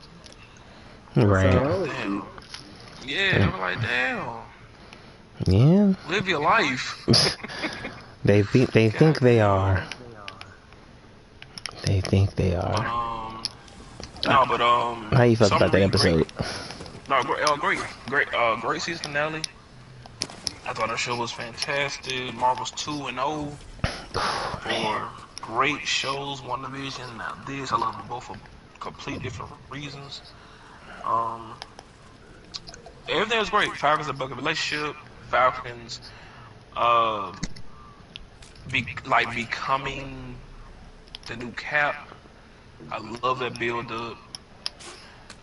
Right. Damn. Yeah, I'm like, damn. Yeah. Live your life. They think they are. They think they are. How you felt about that episode? Great season finale. I thought the show was fantastic. Marvel's 2-0. Or great shows, WandaVision. Now this, I love them both for complete different reasons. Everything was great. Falcons and Bucky relationship. Falcons, becoming the new Cap. I love that build up.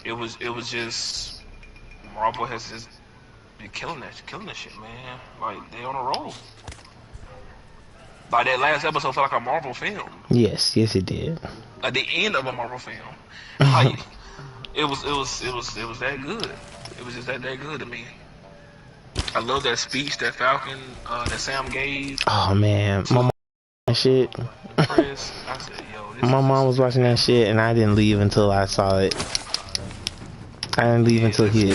it was just Marvel has just been killing that shit, man. Like they on a roll. Like that last episode felt like a Marvel film. Yes, yes, it did. Like the end of a Marvel film. Like it was that good. It was just that good to me. I love that speech that Falcon that Sam gave. Oh man, my mom that shit. Press. I said, yo, this My is mom was watching that shit, and I didn't leave until I saw it. I didn't leave until he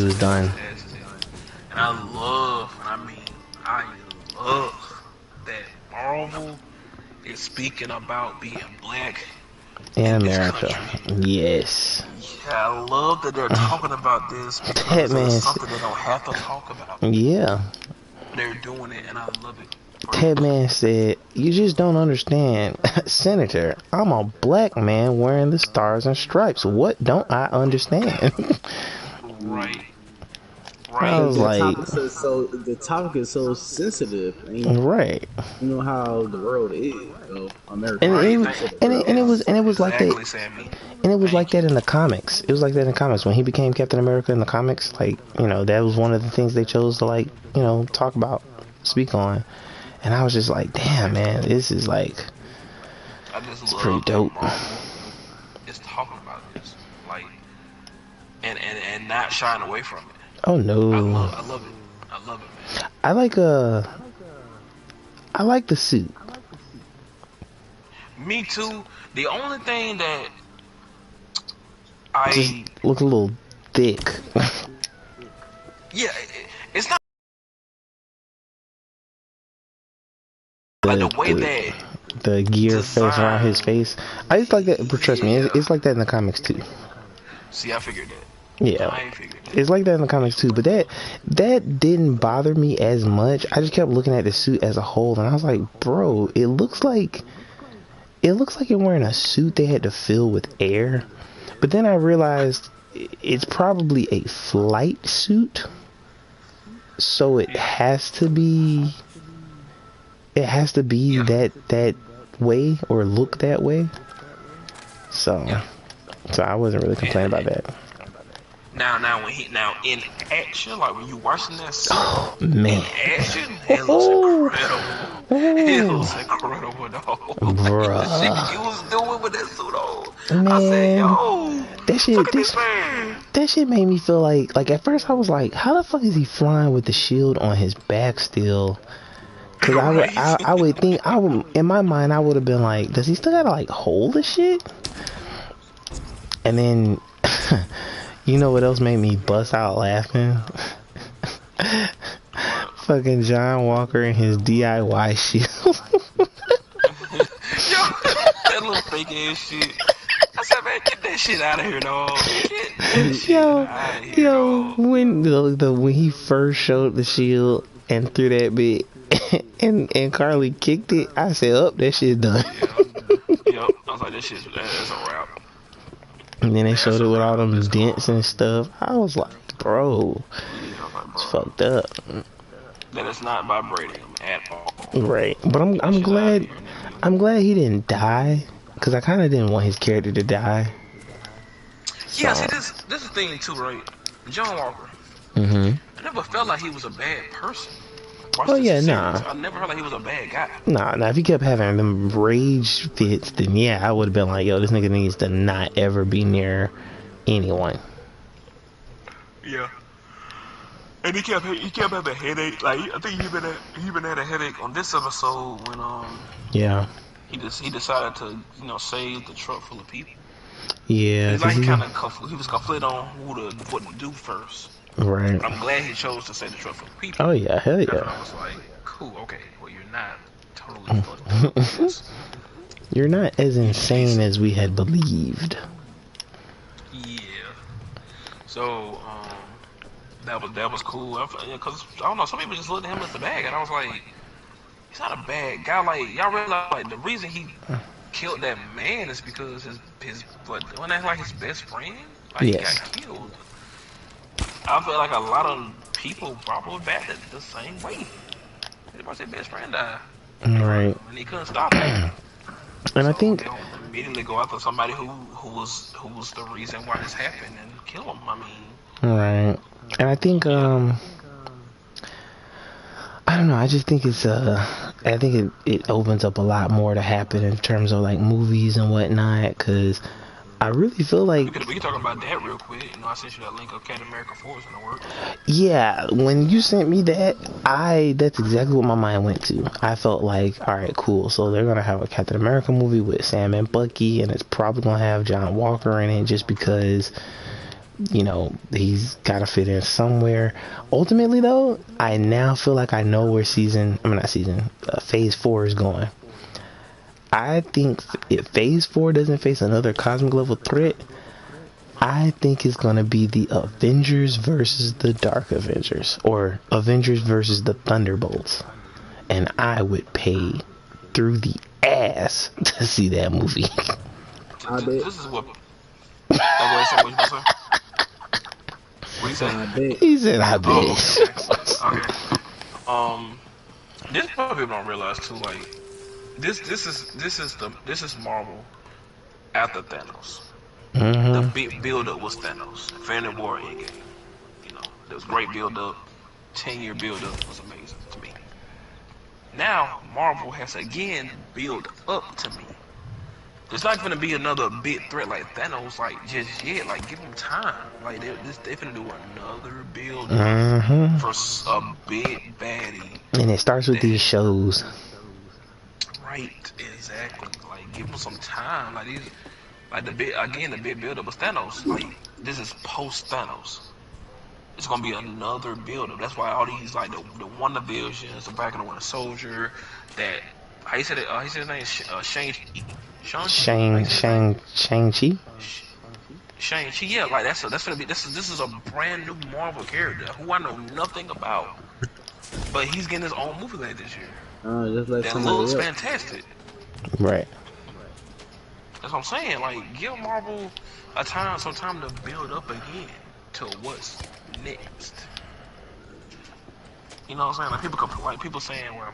was done. And I love that Marvel is speaking about being black In in this America, country. yes. Yeah, I love that they're talking about this because it's something they don't have to talk about. Yeah. They're doing it, and I love it. That man said, "You just don't understand, Senator. I'm a black man wearing the stars and stripes. What don't I understand?" Right. I was like, the topic is so sensitive. right. You know how the world is, America. And it was like Exactly, that. Sammy. And it was like that in the comics. It was like that in the comics when he became Captain America in the comics. Like, you know, that was one of the things they chose to, like, you know, talk about, speak on. And I was just like, damn, man, this is like, it's pretty dope. It's talking about this, like, and not shying away from it. Oh no. I love it. I love it, man. I like the suit. Me too. The only thing that Just look a little thick. Yeah, it's not like the way that the gear face around his face. I just like that. But trust me, it's like that in the comics too. See, I figured that. Yeah, I figured that. it's like that in the comics too. But that didn't bother me as much. I just kept looking at the suit as a whole, and I was like, bro, it looks like you're wearing a suit they had to fill with air. But then I realized it's probably a flight suit, so it has to be that way or look that way. So I wasn't really complaining about that. Now in action, like when you watching that suit, Oh man, in action, it looks incredible. It looks incredible, dog. Bruh. The shit you was doing with that suit on. Man, I said, yo, that shit made me feel like at first I was like, how the fuck is he flying with the shield on his back still? Cause I would think in my mind I would have been like, does he still gotta like hold the shit? And then you know what else made me bust out laughing? Fucking John Walker and his DIY shield. Yo, that little fake ass shit. I said, man, get that shit out of here, dog. Get that shit out of here, dog. When he first showed the shield and threw that bit, and Carly kicked it, I said, "Up, that shit's done." Yep. I was like, that's a wrap. And then they showed it with all them dents and stuff. I was like, bro, it's fucked up. That it's not vibrating at all. Right, but I'm glad he didn't die, because I kind of didn't want his character to die. So. Yeah, see, this is the thing too, right? John Walker. I never felt like he was a bad person. Oh yeah, nah. I never felt like he was a bad guy. Nah. If he kept having them rage fits, then yeah, I would have been like, yo, this nigga needs to not ever be near anyone. Yeah. And he kept having a headache. Like I think he even had a headache on this episode when yeah. He decided to save the truck full of people. Yeah. It's like he was conflicted on what to do first. Right. I'm glad he chose to save the truck full of people. Oh yeah, hell yeah. I was like, cool, okay, well you're not totally fucked up. You're not as insane as we had believed. Yeah. So that was cool. Cause I don't know, some people just looked at him as the bad guy, and I was like, he's not a bad guy. Like y'all realize, like the reason he killed that man is because his wasn't that like his best friend? Like he got killed. I feel like a lot of people probably backed it the same way. Everybody said best friend died. Right. And he couldn't stop it. And I So think, they don't immediately go after somebody who was the reason why this happened and kill them. I mean, right. And I think, yeah. I don't know. I just think it's I think it opens up a lot more to happen in terms of like movies and whatnot. Cause I really feel like, We can talk about that real quick. You know, I sent you that link of Captain America 4 is in the works. yeah, when you sent me that, that's exactly what my mind went to. I felt like, all right, cool. So they're gonna have a Captain America movie with Sam and Bucky, and it's probably gonna have John Walker in it, just because, you know, he's got to fit in somewhere. Ultimately, though, I now feel like I know where Phase 4 is going. I think if Phase 4 doesn't face another cosmic level threat, I think it's going to be the Avengers versus the Dark Avengers, or Avengers versus the Thunderbolts. And I would pay through the ass to see that movie. I bet. This is what. Oh, wait, so what you say? What you say? I bet. He said, I Oh, bet. okay, okay. Um, this part people don't realize too. Like this is Marvel after Thanos. The Mm-hmm. big build up was Thanos. Infinity War Endgame. You know, there was great build up. 10-year build up was amazing to me. Now Marvel has again built up to me. It's not gonna be another big threat like Thanos, like just yet. Like give them time. Like they finna do another build up Mm-hmm. for a big baddie. And it starts with That these shows. right, exactly. Like give them some time. Like these, like the big build up was Thanos. Like this is post Thanos. It's gonna be another build up. That's why all these like the Wonder Visions, the Back of the Winter Soldier, that how you said it? He said his name is Shang-Chi. How you say his name? Shang-Chi? Shang-Chi. Yeah, like that's gonna be this is a brand new Marvel character who I know nothing about, but he's getting his own movie later this year. Just like That somebody looks else. fantastic. Right. That's what I'm saying. Like give Marvel some time to build up again to what's next. You know what I'm saying? Like people saying, well,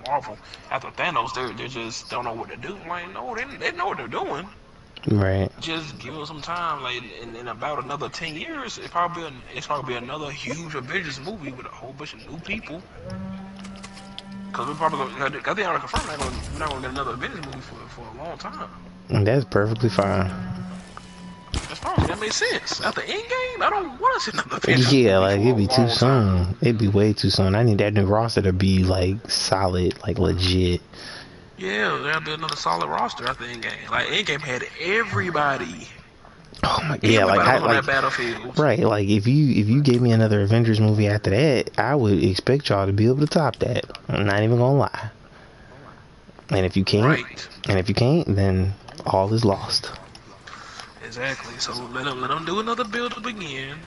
Marvel after Thanos, they just don't know what to do. Like no, they know what they're doing. Right. Just give them some time. Like in about another 10 years, it's probably another huge Avengers movie with a whole bunch of new people. Cause we're probably gonna, I think I already confirmed we're not gonna get another Avengers movie for a long time. And that's perfectly fine. That's fine. That makes sense. After Endgame, I don't want to see another Avengers Yeah, movie like for it'd a be too long time. soon. It'd be way too soon. I need that new roster to be like solid, like legit. Yeah, there'll be another solid roster after Endgame. Like Endgame had everybody. Oh my, yeah, Everybody was on that battlefield. right, like if you gave me another Avengers movie after that, I would expect y'all to be able to top that. I'm not even gonna lie. And if you can't, Right. then all is lost. Exactly. So let them do another build up again,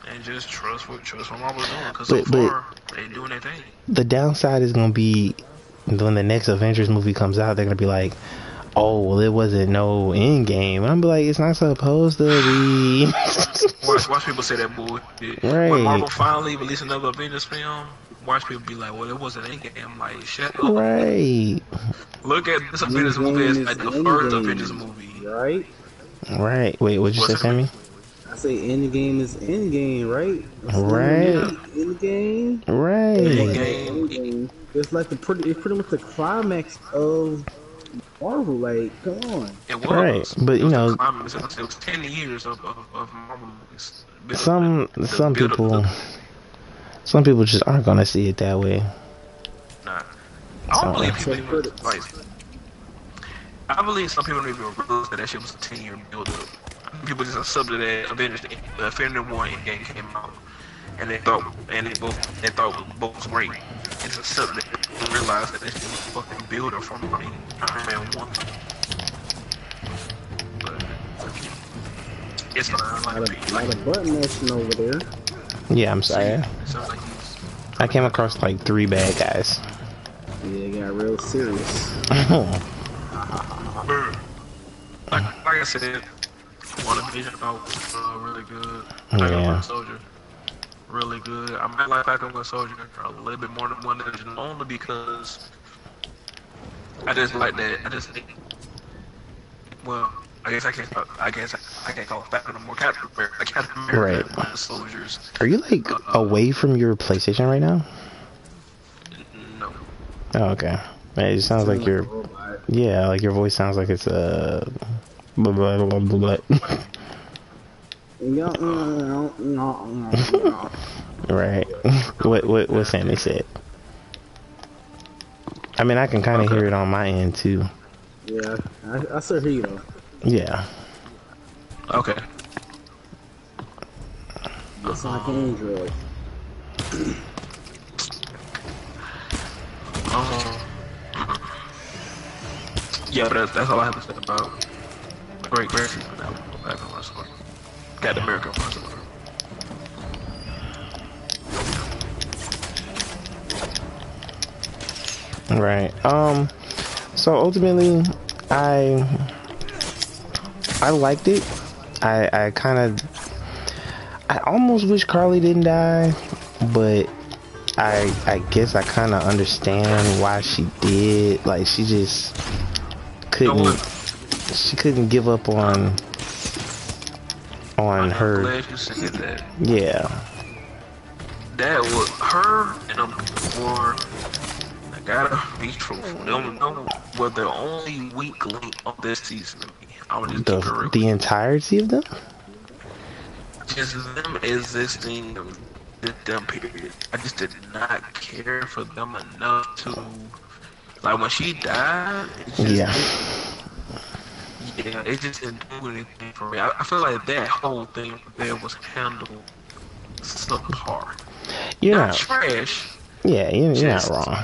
and just trust what Marvel's doing. Cause so But far they doing their thing. the downside is gonna be when the next Avengers movie comes out, they're gonna be like, oh, well, it wasn't no end game. And I'm like, it's not supposed to be. Watch people say that bullshit. When Right, Marvel finally release another Avengers film, watch people be like, well, it wasn't Endgame. I'm like, shut up. right, Look at this Avengers movie Endgame as is like the first Avengers Endgame, movie. right? right. Wait, what'd you What's say, it gonna be? Sammy? I say Endgame is Endgame, right? That's the name of the Right, Yeah. movie, Endgame. right, Endgame. Endgame. It's pretty much the climax of Marvel. Like, come on. It right. was. But It you was the know, climax. It was 10 years of Marvel movies. Build up some and the some build up people to some people just aren't gonna see it that way. nah. I don't So believe So people even like. critics. I believe some people don't even realize that shit was a 10-year build up. People just accepted that Avengers Infinity War Endgame came out, and they thought both was great. And just accepted it and realized that this shit was a fucking builder from Iron Man 1. But it's not A like lot of button mashing over there. yeah, I'm see, sorry. it sounds like he's I trying to came get it across out. like 3 bad guys. Yeah, it got real serious. Like I said, WandaVision I thought was really good. Falcon Yeah. Winter Soldier, really good. I might like Falcon Winter Soldier a little bit more than WandaVision only because I just like that. I just think well, I guess I can't. I guess I can't call it Falcon no more. Captain America Right. and Winter Soldiers. Are you like away from your PlayStation right now? No. Oh, okay. Man, it sounds like you're. Yeah, like your voice sounds like it's blah, blah, blah, blah, blah. Right. What Sammy said. I mean, I can kind of hear it on my end too. Yeah, I still hear you though. Yeah. Okay. It's like an Android. Yeah, but that's all I have to say about great season. Now we go back on wrestling. Captain America wrestling. Right. So ultimately, I liked it. I almost wish Carly didn't die, but I guess I kind of understand why she did. Like, she just couldn't. She couldn't give up on her. Glad you said that. Yeah. That was her and them before. I gotta be truthful. Them were the only weak link of this season to me. I would just keep it real. The entirety of them? Just them existing, them period. I just did not care for them enough to, like, when she died, it just didn't do anything for me. I feel like that whole thing there was handled subpar. You're not not trash. Yeah, you're not wrong.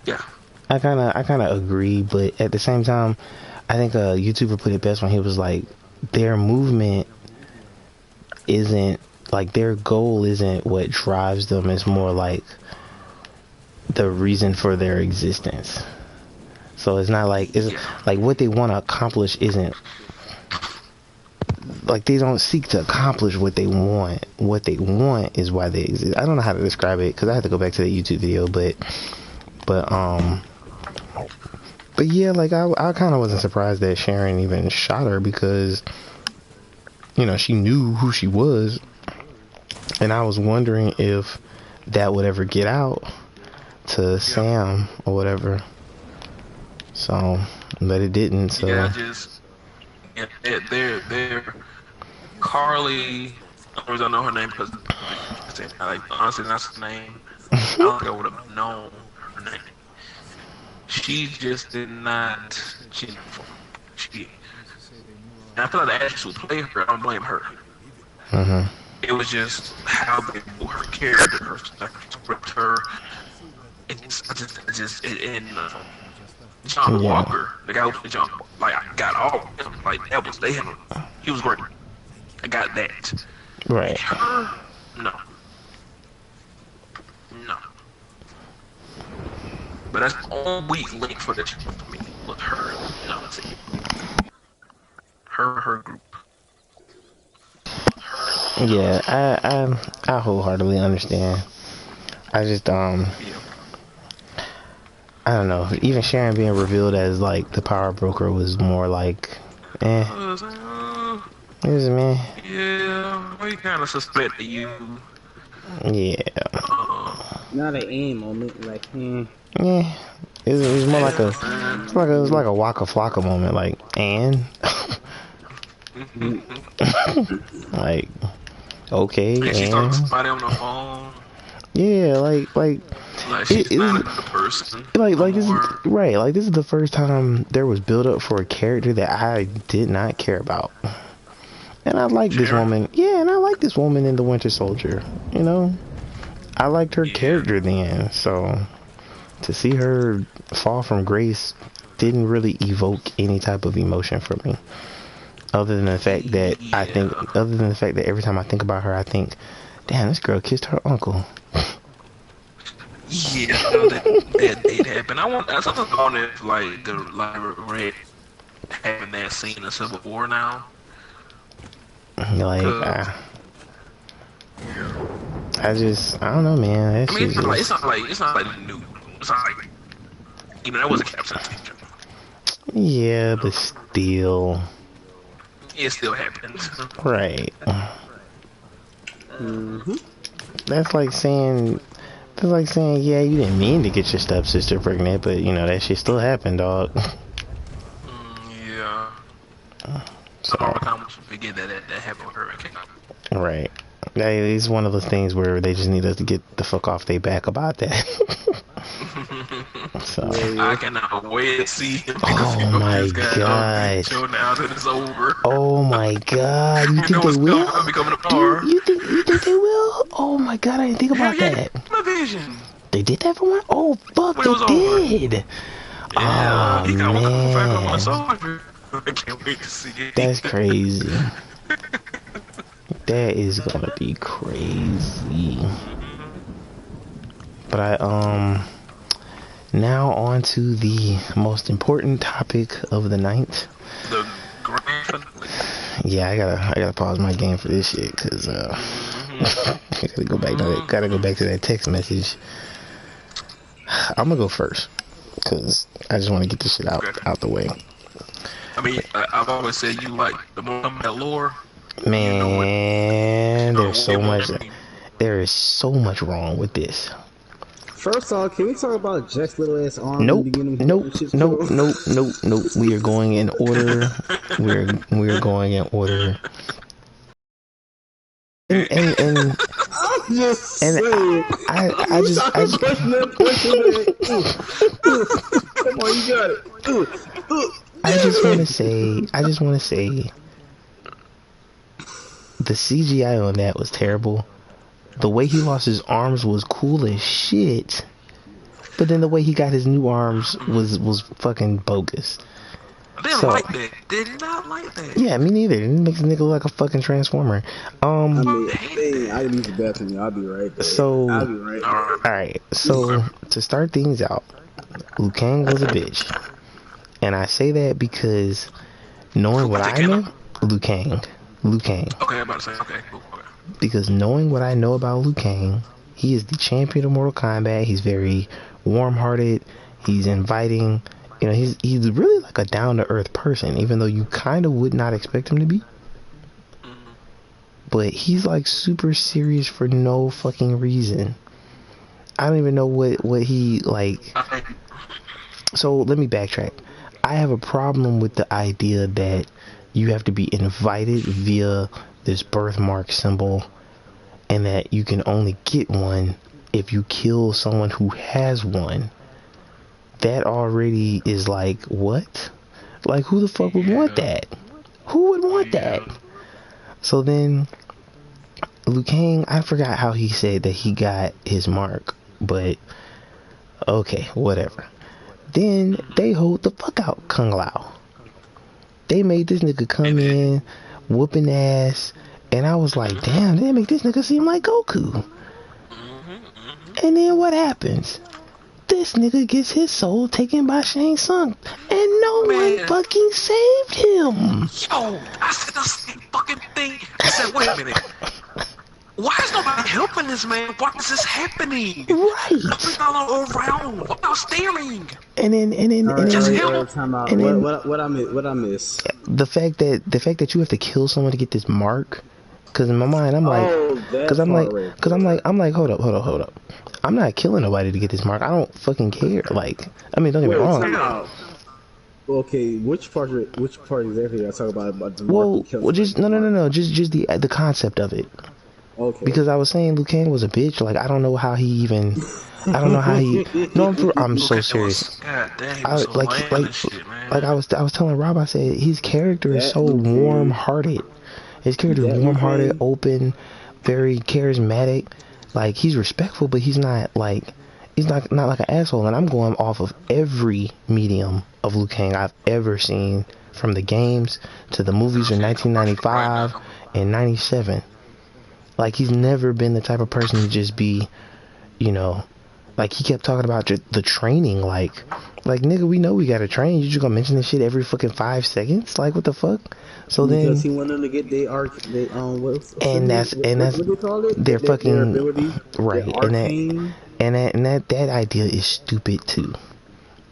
Yeah. I kind of agree, but at the same time, I think a YouTuber put it best when he was like, their movement isn't, like, their goal isn't what drives them. It's more like the reason for their existence. So it's not like, it's like what they want to accomplish isn't, like, they don't seek to accomplish what they want. What they want is why they exist. I don't know how to describe it because I had to go back to the YouTube video, but yeah, like, I kind of wasn't surprised that Sharon even shot her because, you know, she knew who she was, and I was wondering if that would ever get out to Sam or whatever. So, but it didn't. So yeah, they're Carly. The reason I know her name because, like, honestly, that's her name. I don't think I would have known her name. She just did not. And I feel like the actress who played her, I don't blame her. Mm-hmm. It was just how they built her character, her John Walker, the guy who played John, like, I got all of him. Like, that was, he was great. I got that. Right. Her, no. But that's the only weak link for the show for me with her. No, that's it. Her group. Yeah, I wholeheartedly understand. I just I don't know. Even Sharon being revealed as, like, the power broker was more like, it was me. Yeah, we kind of suspect you. Yeah. Not an aim moment, like, Yeah. It was more like it was like a Waka Flocka moment, like, and like, okay, and she talking to somebody on the phone. Yeah, like she's not a good person. Like this is right. Like, this is the first time there was build up for a character that I did not care about, and I like this woman. Yeah, and I like this woman in the Winter Soldier. You know, I liked her character then. So to see her fall from grace didn't really evoke any type of emotion for me, other than the fact that every time I think about her, I think, damn, this girl kissed her uncle. Yeah, that did happen. I sometimes wonder if, like, the Red having that scene in Civil War now. Like, I don't know, man. I mean, it's not like new. It's not like, you know, that was a Captain. Yeah, but still. It still happens. Right. Mm-hmm. That's like saying, yeah, you didn't mean to get your stepsister pregnant, but you know that shit still happened, dog. Yeah. So, All the time we forget that happened with her. right. That is one of those things where they just need us to get the fuck off their back about that. So. I cannot wait to see him. Oh my god. Now that it's over. Oh my god. You think they will? Dude, you think they will? Oh my god, I didn't think about that. Vision. They did that for one? Oh fuck, they did. Yeah, oh he got man. one soldier. I can't wait to see it. That's crazy. That is gonna be crazy. But now on to the most important topic of the night. The grand finale. Yeah, I gotta pause my game for this shit, cause I gotta go back to that text message. I'm gonna go first, cause I just want to get this shit out the way. I mean, I've always said you like the more that lore. Man, there's so much. There is so much wrong with this. First off, can we talk about Jack's little ass arm? Nope. We are going in order. We're going in order. And I'm just saying. I just question. Come on, you got it. I just want to say the CGI on that was terrible. The way he lost his arms was cool as shit, but then the way he got his new arms was fucking bogus. I didn't like that. Did not like that. Yeah, me neither. It makes the nigga look like a fucking transformer. I mean, I can use the bathroom. I'll be right there. So, I'll be right there. Alright, so to start things out, Liu Kang was a bitch. And I say that because knowing what I know, Liu Kang. Okay, I'm about to say, okay, cool. Because knowing what I know about Liu Kang, he is the champion of Mortal Kombat. He's very warm-hearted. He's inviting. You know, he's really like a down-to-earth person, even though you kind of would not expect him to be. But he's like super serious for no fucking reason. I don't even know what he like. So let me backtrack. I have a problem with the idea that you have to be invited via this birthmark symbol, and that you can only get one if you kill someone who has one. That already is like, what? Like, who the fuck would want that? Who would want that? So then Liu Kang, I forgot how he said that he got his mark, but okay, whatever. Then they hold the fuck out Kung Lao. They made this nigga come in whooping ass, and I was like, damn, they make this nigga seem like Goku. And then what happens? This nigga gets his soul taken by Shang Tsung, and no one fucking saved him. Yo, I said the same fucking thing. I said, wait a minute. Why is nobody helping this man? Why is this happening? Right. Nobody's all around. What about staring? And then what I miss? The fact that you have to kill someone to get this mark. Cause in my mind, I'm like, hold up. I'm not killing nobody to get this mark. I don't fucking care. Like, I mean, don't get me wrong. Okay, which part exactly are you talking about the mark? Well, just no. Just the concept of it. Okay. Because I was saying Liu Kang was a bitch. Like, I don't know how he even. I don't know how he. No, I'm so serious. God damn, I was telling Rob. I said his character is so warm-hearted. His character is warm-hearted, open, very charismatic. Like, he's respectful, but he's not like an asshole. And I'm going off of every medium of Liu Kang I've ever seen, from the games to the movies in 1995 and 97. Like, he's never been the type of person to just be, you know, like, he kept talking about the training, like, nigga, we know we gotta train. You just gonna mention this shit every fucking 5 seconds? Like, what the fuck? So because then, he wanted to get their their fucking ability, right, and that idea is stupid too.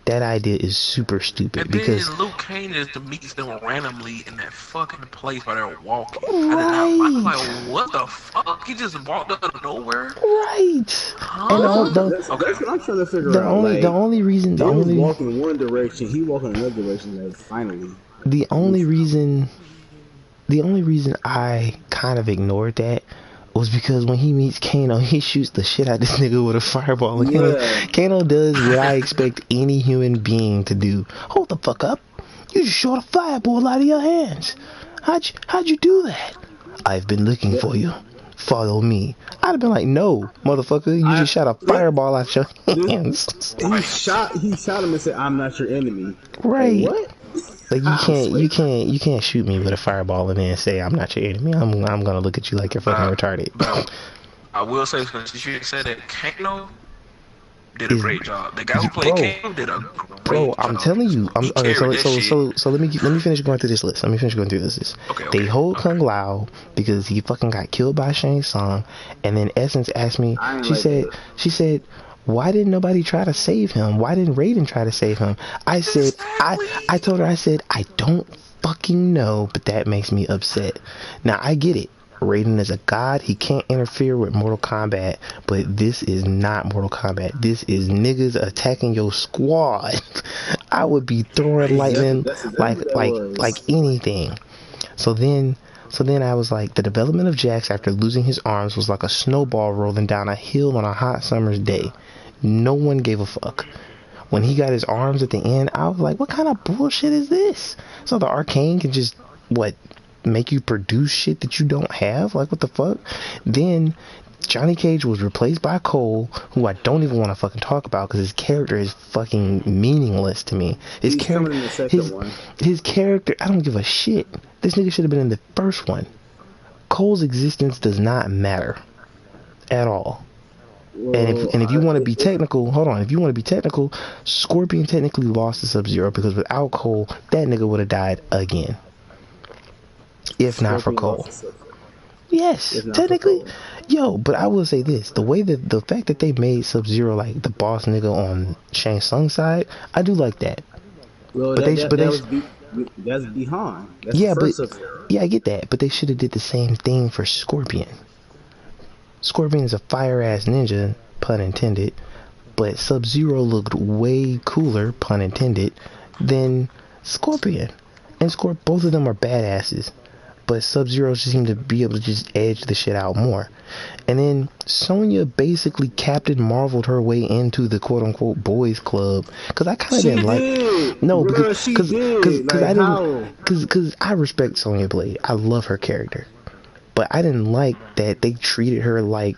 that idea is super stupid And because then Luke Kane just meets them randomly in that fucking place while they're walking. I did not. I was right, like, what the fuck? He just walked out of nowhere. right, and Huh? Okay. That's what I'm trying to figure out. the Like, only reason they was walking one direction, he walking another direction. Like, finally, the it makes only sense. reason the only reason I kind of ignored that was because when he meets Kano, he shoots the shit out of this nigga with a fireball. And Yeah. Kano does what I expect any human being to do. Hold the fuck up. You just shot a fireball out of your hands. How'd you do that? I've been looking for you. Follow me. I'd have been like, no, motherfucker, you just shot a fireball out your hands. He shot him and said, "I'm not your enemy." Right. Like, what? Like you can't shoot me with a fireball and then say I'm not your enemy. I'm gonna look at you like you're fucking retarded. But I will say, since you said that, Kano did a great job. The guy who played Kano did a great job. I'm telling you. Okay. So let me finish going through this list. Okay. They hold Kung Lao because he fucking got killed by Shang Tsung, and then Essence asked me. She said, why didn't nobody try to save him? Why didn't Raiden try to save him? I said, I told her, I said, I don't fucking know, but that makes me upset. Now, I get it. Raiden is a god. He can't interfere with Mortal Kombat, but this is not Mortal Kombat. This is niggas attacking your squad. I would be throwing lightning like anything. So then I was like, the development of Jax after losing his arms was like a snowball rolling down a hill on a hot summer's day. No one gave a fuck. When he got his arms at the end, I was like, what kind of bullshit is this? So the Arcane can just, make you produce shit that you don't have? Like, what the fuck? Then Johnny Cage was replaced by Cole, who I don't even want to fucking talk about because his character is fucking meaningless to me. His character, I don't give a shit. This nigga should have been in the first one. Cole's existence does not matter at all. Well, and if you want to be technical, Scorpion technically lost to Sub-Zero because without Cole, that nigga would have died again. If not for Cole. Yes, technically. Yo, but I will say this. The fact that they made Sub-Zero like the boss nigga on Shang Tsung's side, I do like that. Well, that's behind. That's yeah, the first Sub-Zero. Yeah, I get that. But they should have did the same thing for Scorpion. Scorpion is a fire-ass ninja, pun intended. But Sub-Zero looked way cooler, pun intended, than Scorpion. And both of them are badasses. But Sub-Zero just seemed to be able to just edge the shit out more. And then Sonya basically Captain Marveled her way into the quote-unquote boys club. Because I kind of didn't like... No, because I respect Sonya Blade. I love her character. But I didn't like that they treated her like,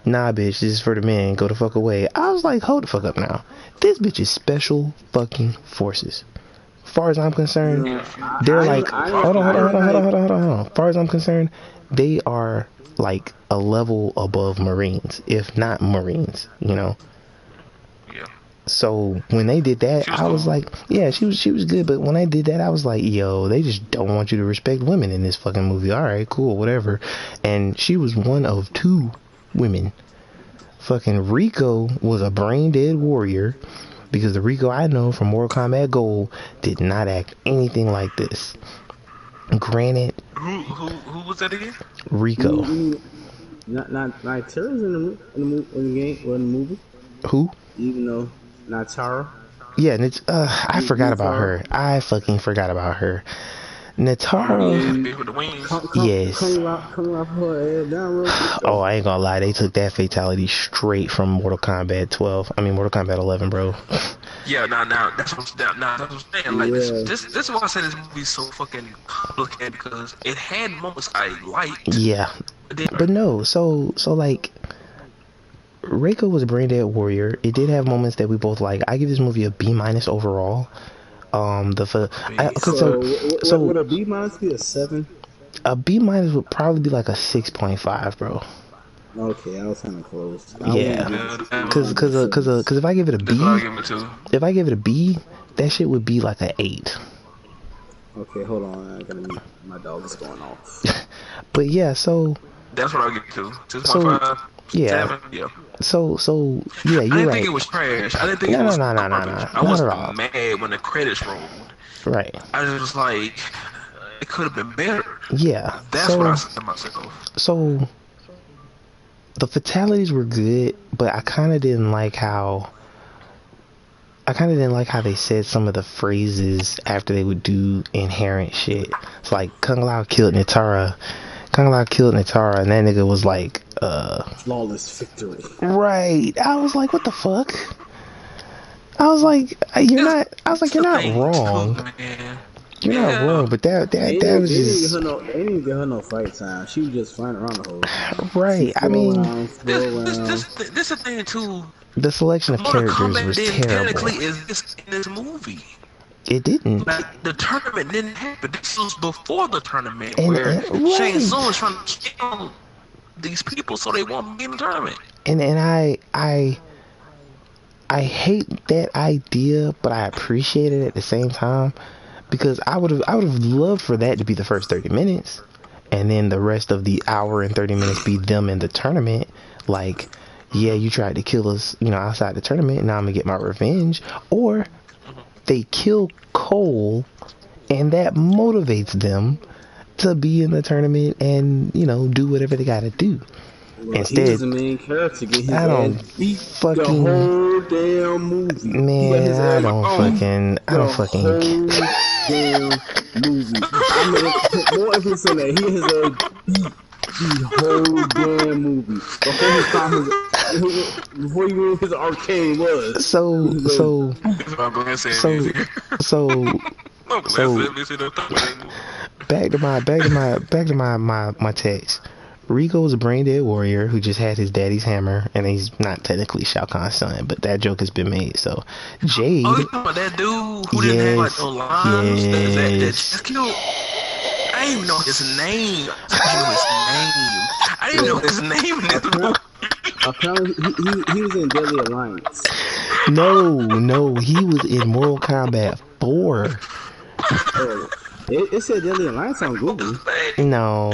nah, bitch, this is for the men. Go the fuck away. I was like, hold the fuck up now. This bitch is special fucking forces. As far as I'm concerned, they're like, hold on. As far as I'm concerned, they are like a level above Marines, if not Marines, you know. Yeah. So when they did that, I was like, yeah, she was good. But when I did that, I was like, yo, they just don't want you to respect women in this fucking movie. All right, cool, whatever. And she was one of two women. Fucking Rico was a brain dead warrior. Because the Rico I know from Mortal Kombat Gold did not act anything like this. Granted, who was that again? Rico. Not Tara's in the game or in the movie. Who? Even though not Tara. Yeah, and it's I forgot about her. I fucking forgot about her. Natara. Yes. Oh, I ain't gonna lie. They took that fatality straight from Mortal Kombat 12. I mean, Mortal Kombat 11, bro. Yeah, now that's what I'm saying. Like this is why I said this movie's so fucking complicated because it had moments I liked. Yeah, but no. So like, Reiko was a brain dead warrior. It did have moments that we both like. I give this movie a B- overall. Would a B- be a 7? A B- would probably be like a 6.5, bro. Okay, I was kind of close. Yeah, because if I give it a B, that shit would be like an 8. Okay, hold on. My dog is going off. But yeah, so that's what I'll get to. 6.5. Yeah. 7, yeah. So yeah, I you're didn't think right. it was trash. I didn't think it No, no, was no, no, no, garbage. no, I not at wasn't all. mad when the credits rolled. Right. I just was like, it could have been better. Yeah. That's what I said to myself. So the fatalities were good, but I kind of didn't like how they said some of the phrases after they would do inherent shit. It's like Kung Lao killed Nitara. Kung Lao killed Nitara, and that nigga was like, flawless victory. Right. I was like, what the fuck? I was like, you're not wrong. You're not wrong, but that was just. They didn't give her no fight time. She was just flying around the whole time. Right. I mean, This is the thing too. the selection of Mortal characters Kombat was didn't terrible. technically exist in this movie. It didn't. Like, the tournament didn't happen. This was before the tournament, And where right. Shang Tsung was trying to kill these people so they won't be in the tournament. And I hate that idea, but I appreciate it at the same time, because I would have loved for that to be the first 30 minutes, and then the rest of the hour and 30 minutes be them in the tournament. Like, yeah, you tried to kill us, outside the tournament. Now I'm gonna get my revenge. Or they kill Cole, and that motivates them to be in the tournament and do whatever they gotta do. Well, instead, he's the main character. Get his I don't beat fucking the whole damn movie. Man, I don't fucking whole damn movie. I mean, more emphasis on that. He has beat the whole damn movie before he knew his arcane was. Back to my text. Rico's a brain dead warrior who just had his daddy's hammer, and he's not technically Shao Kahn's son, but that joke has been made. So Jade, you talking about that dude who didn't have like no lines? That just killed. I didn't even know his name. I didn't know his name in this movie. Apparently, he was in Deadly Alliance. No, he was in Mortal Kombat 4. It said Deadly Alliance on Google. No.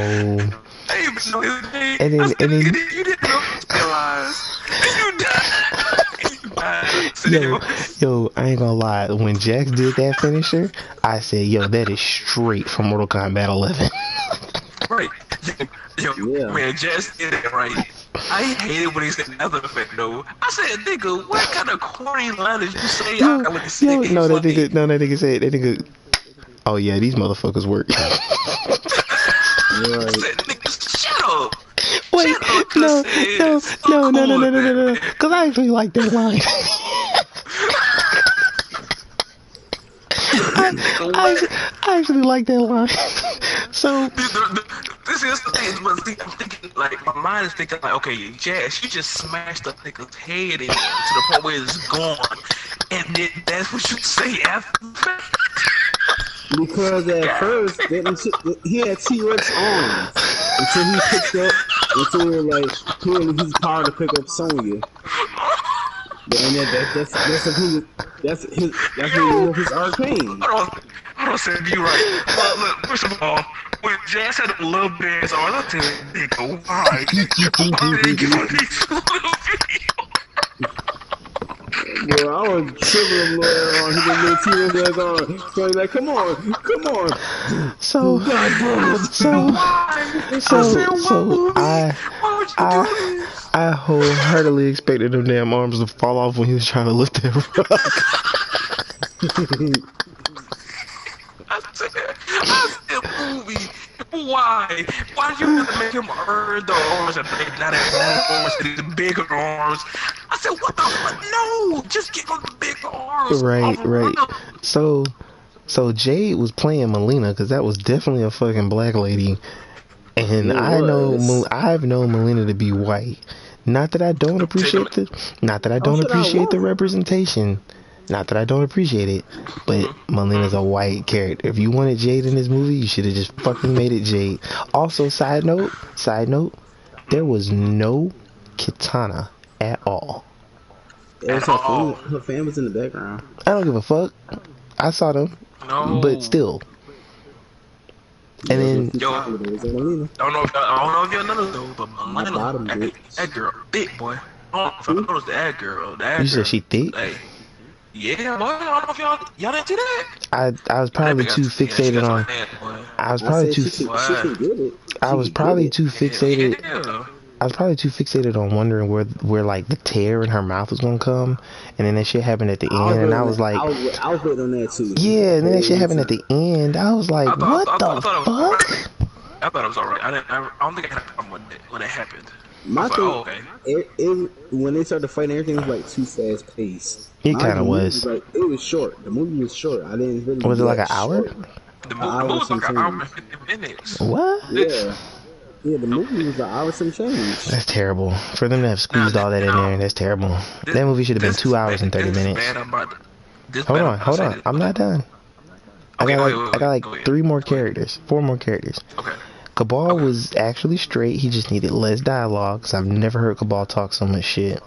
I didn't even know his name. And then you didn't know his lines. You died. Yo, I ain't gonna lie. When Jax did that finisher, I said, yo, that is straight from Mortal Kombat 11. Right. Yo, man, Jax did it right. I hated when he said another effect, though. I said, nigga, what kind of corny line did you say? That nigga said, oh yeah, these motherfuckers work. Right. I said, nigga, shut up. Wait, no. Because I actually like that line. I actually like that line. So this is the thing. I'm thinking, like, my mind is thinking, like, okay, Jazz, you just smashed the nigga's head in to the point where it's gone, and then that's what you say after. Because at first, he had T-Rex arms until he picked up, until like he his power to pick up Sonya. And that's his arcane. I don't say you right. But look, first of all, when Jazz had a little bit, so I tell you, nigga, why did you give me these little videos? Well, I was tripping on his little T-Rex arm. So he's like, come on. So I wholeheartedly expected them damn arms to fall off when he was trying to lift that rock. I said, movie, why? Why did you have to make him earn the arms and not have these bigger arms? I said, what the fuck? No, just give him the bigger arms. Right. So Jade was playing Melina, because that was definitely a fucking black lady, and I've known Melina to be white. Not that I don't appreciate the representation. Not that I don't appreciate it, but Melina's a white character. If you wanted Jade in this movie, you should have just fucking made it Jade. Also, side note, there was no Kitana at all. It was her fan was in the background. I don't give a fuck. I saw them, but still. And then Yo, I don't know if y'all noticed though, but Melina, that girl, thick boy. I don't know if y'all noticed that girl. you said she thick. Hey, yeah, boy. I don't know if y'all didn't see that. I was probably too fixated on. I was probably too. I was probably too fixated. I was probably too fixated on wondering where like the tear in her mouth was gonna come, and then that shit happened at the end, and I was like, I was waiting on that too. Yeah, and then that shit happened at the end. I was like, what the fuck? I thought it was alright. I don't think I had a problem when it happened. My thing, when they started fighting, everything was like too fast paced. It kind of was. It was short. The movie was short. I didn't really. Was it like an hour? The movie was like an hour and 50 minutes. What? Yeah. Yeah, the movie was an hour some change. That's terrible. For them to have squeezed all that in there, that's terrible. That movie should have been 2 hours and 30 minutes. Hold on. I'm not done. I got like 4 more characters. Okay. Cabal was actually straight. He just needed less dialogue, because I've never heard Cabal talk so much shit.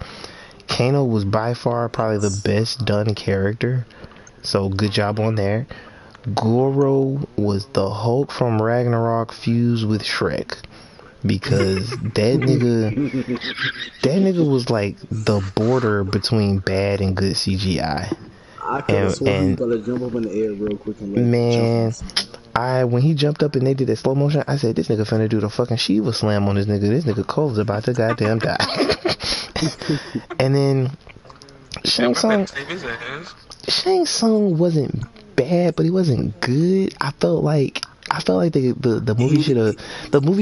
Kano was by far probably the best done character, so good job on there. Goro was the Hulk from Ragnarok fused with Shrek, because that nigga was like the border between bad and good CGI. I could have sworn he gonna jump up in the air real quick and when he jumped up and they did that slow motion, I said, this nigga finna do the fucking Shiva slam on this nigga. This nigga Cole's about to goddamn die. And then Shang Tsung wasn't bad, but he wasn't good. I felt like the movie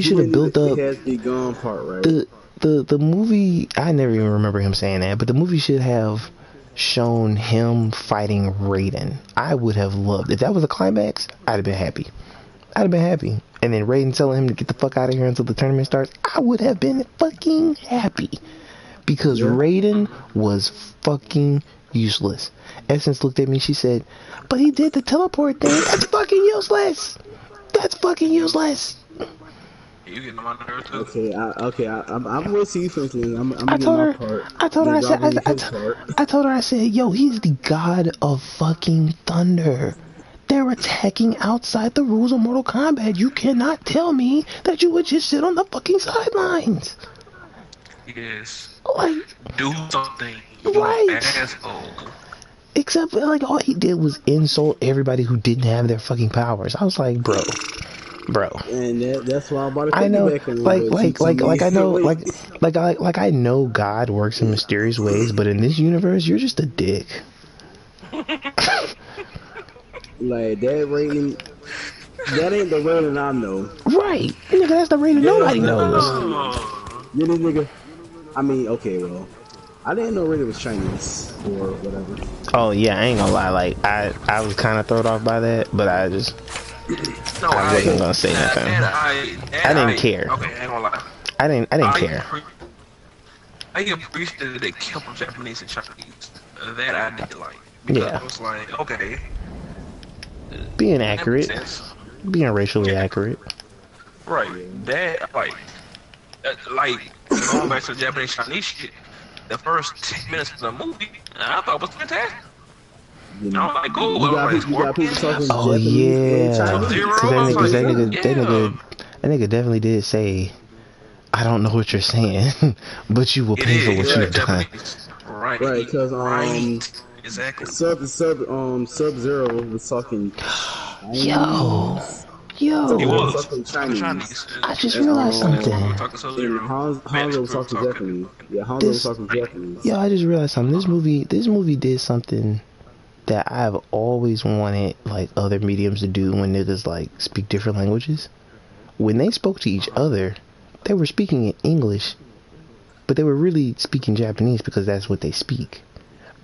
should have built up. It has the gun part, right? The movie, I never even remember him saying that, but the movie should have shown him fighting Raiden. I would have loved, if that was a climax, I'd have been happy. And then Raiden telling him to get the fuck out of here until the tournament starts, I would have been fucking happy, because Raiden was fucking useless. Essence looked at me, she said, but he did the teleport thing. That's fucking useless. You getting on my nerves too? Okay, I'm gonna see you finish. I told her, I said, yo, he's the god of fucking thunder. They're attacking outside the rules of Mortal Kombat. You cannot tell me that you would just sit on the fucking sidelines. Yes. Like, do something. Right. Asshole. Except, like, all he did was insult everybody who didn't have their fucking powers. I was like, bro. And that's why I'm about to I know, back I know God works in mysterious ways, but in this universe, you're just a dick. Like, that Raiden, that ain't the Raiden I know. Right. Nigga, that's the Raiden nobody knows. You know, nigga. I mean, okay, well, I didn't know Raiden was Chinese or whatever. Oh, yeah, I ain't gonna lie. Like, I was kind of thrown off by that, but I wasn't gonna say nothing. I didn't care. Okay, I ain't gonna lie. I didn't care. I appreciate that they kept them Japanese and Chinese. That I did like. Because I was like, okay. Being accurate. Being racially accurate. Right. That, like, going back to the Japanese Chinese shit, the first 10 minutes of the movie, I thought was fantastic. You know, like, cool. You got people talking oh, Japanese, yeah. Because that nigga definitely did say, I don't know what you're saying, but you will pay for what you've done. Right, because exactly. Sub-Zero was talking Chinese. Yo, he was talking Chinese. I just realized something. Hanzo was talking Japanese. Yeah, Hanzo was talking Japanese. Yo, I just realized something. This movie did something that I've always wanted, like, other mediums to do when niggas, like, speak different languages. When they spoke to each other, they were speaking in English, but they were really speaking Japanese because that's what they speak.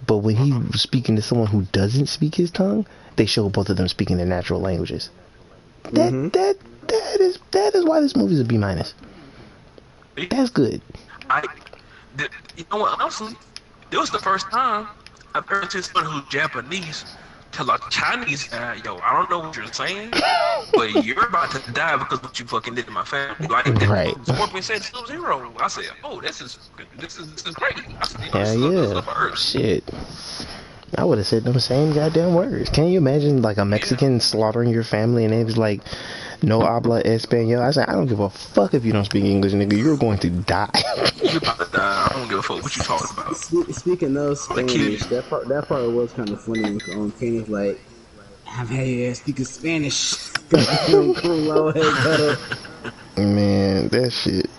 But when he was speaking to someone who doesn't speak his tongue, they show both of them speaking their natural languages. That is why this movie is a B-. That's good. You know what? Honestly, this was the first time I've ever seen someone who's Japanese tell a Chinese guy, "Yo, I don't know what you're saying, but you're about to die because of what you fucking did to my family." Like, right. Scorpion said Sub-Zero. I said, "Oh, this is great." I said, yeah. Shit. I would have said them same goddamn words. Can you imagine, like, a Mexican slaughtering your family and they was like, no habla español. I said, I don't give a fuck if you don't speak English, nigga. You're going to die. You about to die. I don't give a fuck what you talking about. Speaking of I'm gonna kill you. Spanish, that part was kind of funny when Kane was like, "I've had you speaking Spanish." Kung Lao had got up. Man, that shit.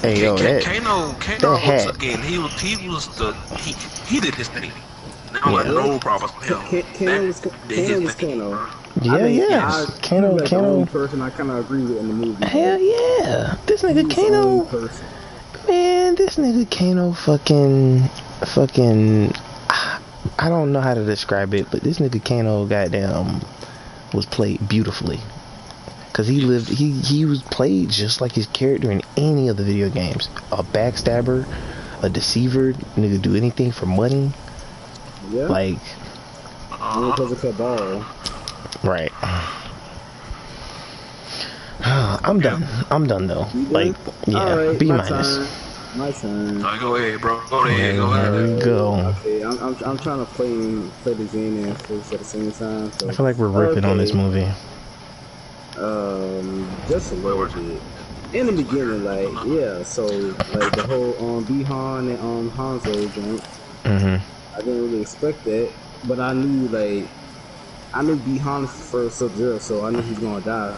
Hey yo, that hat. Again, he did his thing. I don't got no problems with him. Kano was Kano. Yeah. Kano. The only person I kind of agree with in the movie. Hell yeah, this nigga Kano. Man, this nigga Kano fucking. I don't know how to describe it, but this nigga Kano goddamn was played beautifully. Cause he was played just like his character in any of the video games. A backstabber, a deceiver, nigga do anything for money. Yeah. Like. Because of Cabal. Right. I'm done though. Like, yeah, right, B minus. My turn. Right, go ahead, bro. Go ahead. There we go. Okay, I'm trying to play the Zane and Fix at the same time. So. I feel like we're ripping on this movie. Just a little bit. In the beginning, like, yeah, so like the whole Bihan and Hanzo joint. I didn't really expect that, but I knew Bihan is the first Sub-Zero, so I knew he's gonna die.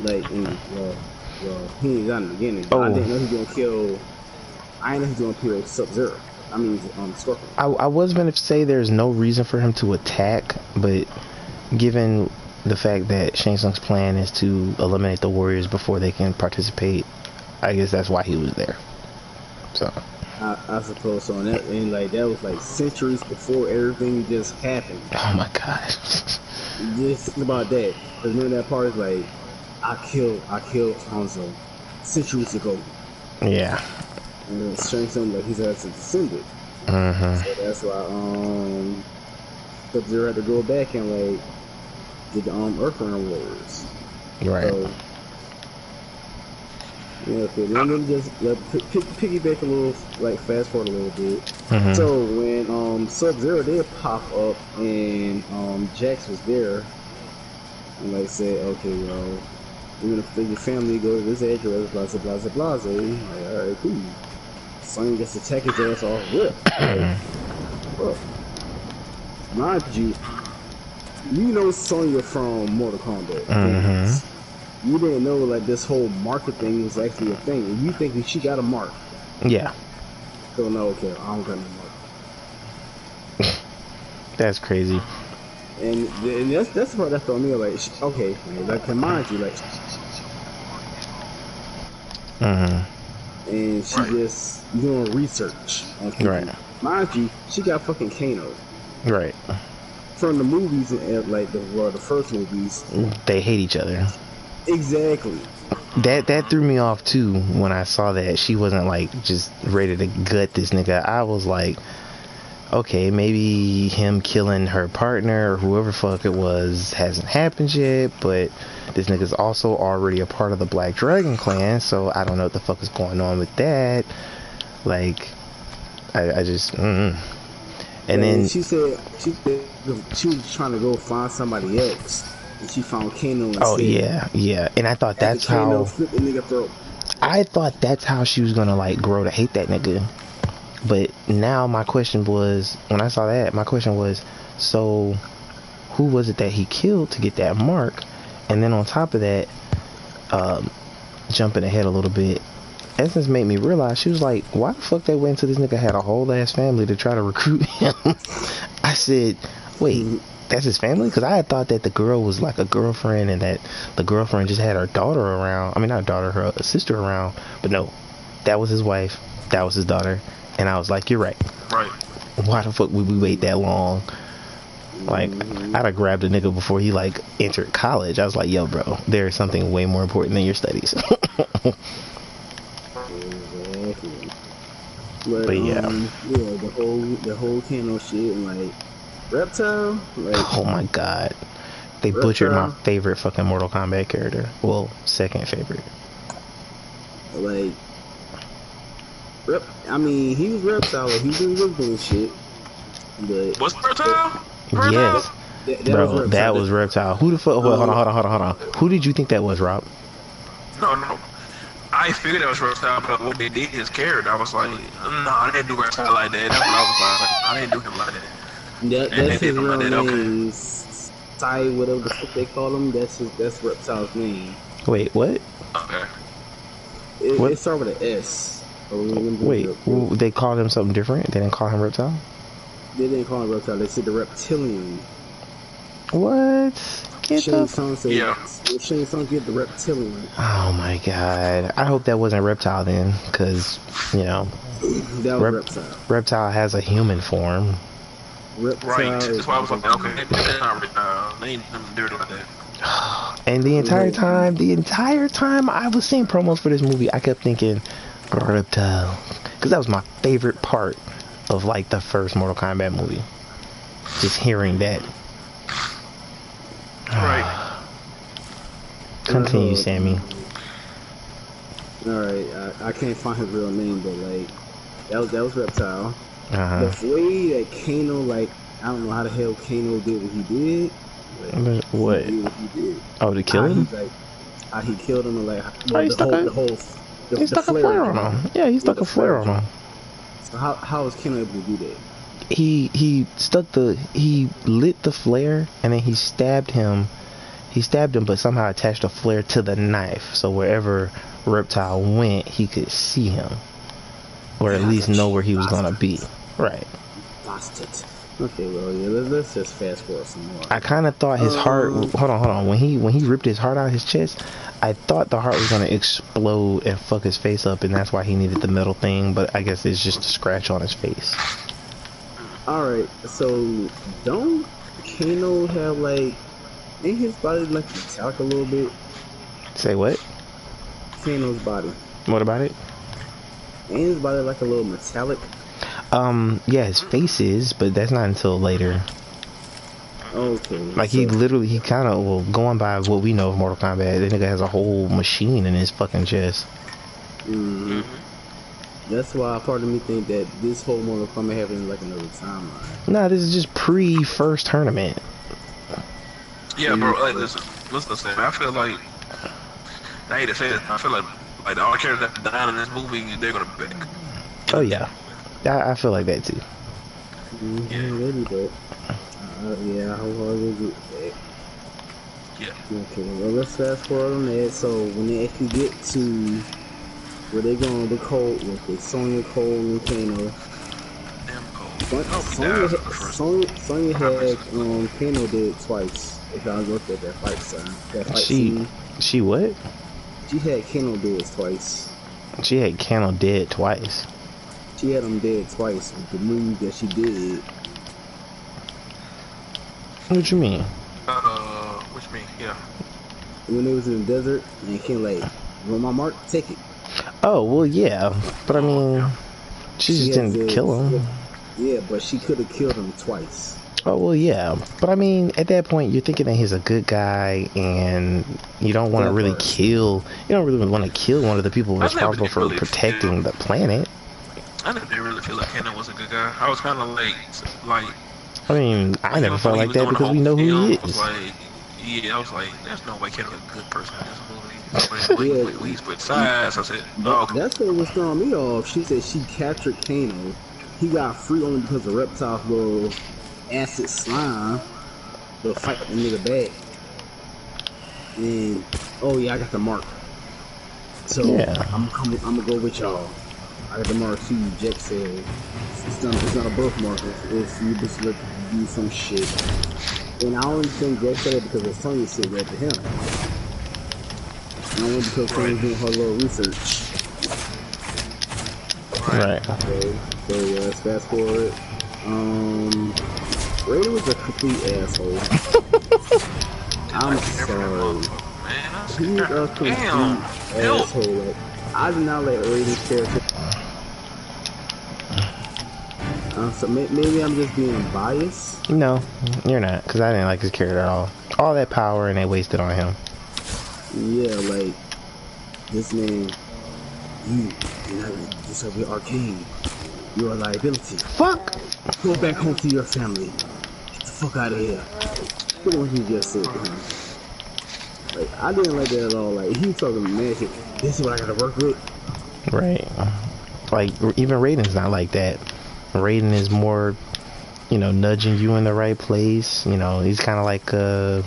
Like, he ain't died in the beginning. But I didn't know he was gonna kill Sub-Zero. I mean, Scorpion. I was gonna say there's no reason for him to attack, but given the fact that Shang Tsung's plan is to eliminate the warriors before they can participate, I guess that's why he was there. So I suppose so, and like that was like centuries before everything just happened. Oh my god! Just think about that. Because remember that part is like, I killed Hanzo centuries ago. Yeah. And then Shang Tsung like he's as a descendant. So that's why Sub-Zero had to go back and like get the Earthbound Warriors. Right. So, yeah, okay. Let me just piggyback a little, like fast forward a little bit. So when Sub-Zero did pop up and Jax was there, and like said, okay, well, even if your family go to this address, blah blah blah blah blah. Like, all right, cool. Son gets to attack his ass off rip. Like, well, mind you know Sonya from Mortal Kombat. You didn't know like this whole market thing was actually a thing. And you thinking she got a mark. Yeah. So no, okay, I don't got no mark. That's crazy. And that's the part that threw me like, okay, like mind you, like, and she just doing research on people. Right. Mind you, she got fucking Kano. Right. From the movies and like the first movies, they hate each other. Exactly. That threw me off too when I saw that she wasn't like just ready to gut this nigga. I was like, okay, maybe him killing her partner or whoever fuck it was hasn't happened yet, but this nigga's also already a part of the Black Dragon clan, so I don't know what the fuck is going on with that. Like, I just and then she said she was trying to go find somebody else. And she found Kano instead. Oh yeah. And I thought that's how she was gonna like grow to hate that nigga. But now my question was, when I saw that, my question was, so who was it that he killed to get that mark? And then on top of that, jumping ahead a little bit, Essence made me realize, she was like, why the fuck they went to this nigga had a whole ass family to try to recruit him? I said, wait, that's his family? Because I had thought that the girl was like a girlfriend and that the girlfriend just had her daughter around. I mean, not daughter, her sister around. But no, that was his wife. That was his daughter. And I was like, you're right. Right. Why the fuck would we wait that long? Like, I'd have grabbed a nigga before he like entered college. I was like, yo, bro, there's something way more important than your studies. But yeah, the whole Kano shit and like Reptile, like, oh my god, they Reptile butchered my favorite fucking Mortal Kombat character. Well, second favorite. Like, I mean, he was Reptile, like, he was doing shit. But what's Reptile? Yes, That was Bro, Reptile. that was Reptile. Who the fuck? Hold on. Who did you think that was, Rob? No. I figured that was Reptile, but when they did his character, I was like, I didn't do Reptile like that. That's what I was like. I didn't do him like that. And That's they his did him real like that. name. Okay. Sai, whatever the fuck they call him. That's Reptile's name. Wait, what? Okay. It starts with an S. Wait, they called him something different? They didn't call him Reptile? They didn't call him Reptile. They said the Reptilian. What? Shane Song said, Yeah. Shane Song get the Reptilian. Oh my god. I hope that wasn't Reptile then, because, you know, That was Reptile. Reptile has a human form. Reptile Right. is- That's why I was like, okay, that's not Reptile. They ain't nothing dirty like that. And the entire time I was seeing promos for this movie, I kept thinking Reptile, because that was my favorite part of like the first Mortal Kombat movie. Just hearing that. Right. Continue, Sammy. Alright, I can't find his real name, but like that was Reptile. Uh-huh. The way that Kano, like, I don't know how the hell Kano did what he did. Like, What? He did what he did. Oh, to kill him? How he killed him, and like, Oh, he stuck a flare on him. Yeah, he stuck a flare on him. So how was Kano able to do that? He lit the flare, and then he stabbed him, but somehow attached a flare to the knife, so wherever Reptile went, he could see him, or at least know where he was gonna be. Right. Bastard. Okay, well, yeah, let's just fast forward some more. I kind of thought his heart. Hold on. When he ripped his heart out of his chest, I thought the heart was gonna explode and fuck his face up, and that's why he needed the metal thing. But I guess it's just a scratch on his face. Alright, so don't Kano have like in his body like metallic a little bit? Say what? Kano's body. What about it? And his body like a little metallic. Yeah, his face is, but that's not until later. Okay. Like he kind of, well, going by what we know of Mortal Kombat, that nigga has a whole machine in his fucking chest. Mm-hmm. That's why part of me think that this whole Mortal Kombat happened like another timeline. Nah, this is just pre-first tournament. Yeah, bro. Like, listen. I feel like I hate to say this. I feel like the all characters that die in this movie, they're gonna be back. Oh yeah, I feel like that too. Mm-hmm, maybe that. Yeah, how hard is it? Yeah. Okay, well, let's fast forward on that. So when they actually get to where they going with Cole, with Sonya, Cole, and Kano. Damn Cole. Sonya had Kano dead twice. If I looked at that fight scene. She what? She had Kano dead twice. She had Kano dead twice. She had him dead twice with the move that she did. What you mean? What you mean? Yeah. When they was in the desert, and Kano like, "Want my mark? Take it." Oh well, yeah, but I mean, she just didn't kill him. Yeah, but she could have killed him twice. Oh well, yeah, but I mean, at that point, you're thinking that he's a good guy, and you don't want to really kill. You don't really want to kill one of the people responsible for protecting the planet. I didn't really feel like Kano was a good guy. I was kind of like. I mean, I never felt like that because we know who he is. I was like, there's no way Kano's a good person in this movie. We split sides. I said, no. That's what was throwing me off. She said she captured Kano. He got free only because of Reptile's little acid slime. They'll fight the nigga back. And oh yeah, I got the mark. So yeah. I'm gonna go with y'all. I got the mark too. Jack said it's not a birthmark. It's you just look do some shit. And I only think Jack said it because of Sonya said that to him. And I went because Sonya's doing her little research. Right. Okay. So yeah, let's fast forward. Raider was a complete asshole. I'm sorry. He was a complete asshole. Like, I did not like Raider's character. So maybe I'm just being biased. No, you're not, because I didn't like his character at all. All that power and they wasted on him. Yeah, like this man, you deserve arcane. You're a liability. Fuck! Go back home to your family. Get the fuck out of here. Pretty much he just said to him. Like, I didn't like that at all. Like, he was talking mad shit. This is what I gotta work with. Right. Like, even Raiden's not like that. Raiden is more, you know, nudging you in the right place. You know, he's kind of like, I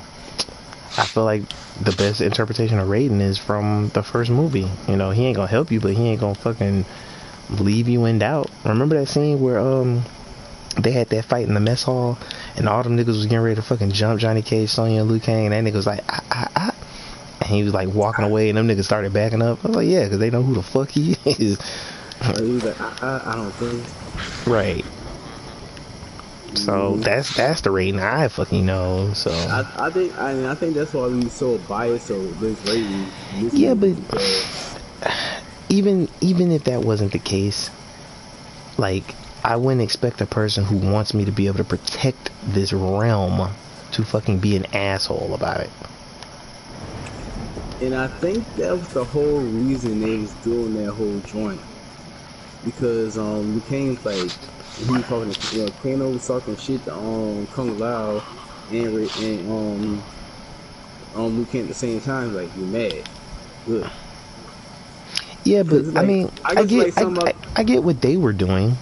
feel like the best interpretation of Raiden is from the first movie. You know, he ain't gonna help you, but he ain't gonna fucking leave you in doubt. Remember that scene where, they had that fight in the mess hall, and all them niggas was getting ready to fucking jump Johnny Cage, Sonya, and Liu Kang, and that nigga was like, and he was like walking away, and them niggas started backing up. I was like, yeah, because they know who the fuck he is. He was like, I don't think. Right. So that's the rating I fucking know. So I think that's why we so biased of this rating. Yeah, but even if that wasn't the case, like, I wouldn't expect a person who wants me to be able to protect this realm to fucking be an asshole about it. And I think that was the whole reason they was doing that whole joint. Because Liu Kang's like, he was talking to, you know, Kano was talking shit to Kung Lao and Liu Kang at the same time. Like, you mad? Good. Yeah, but like, I mean, I get what they were doing,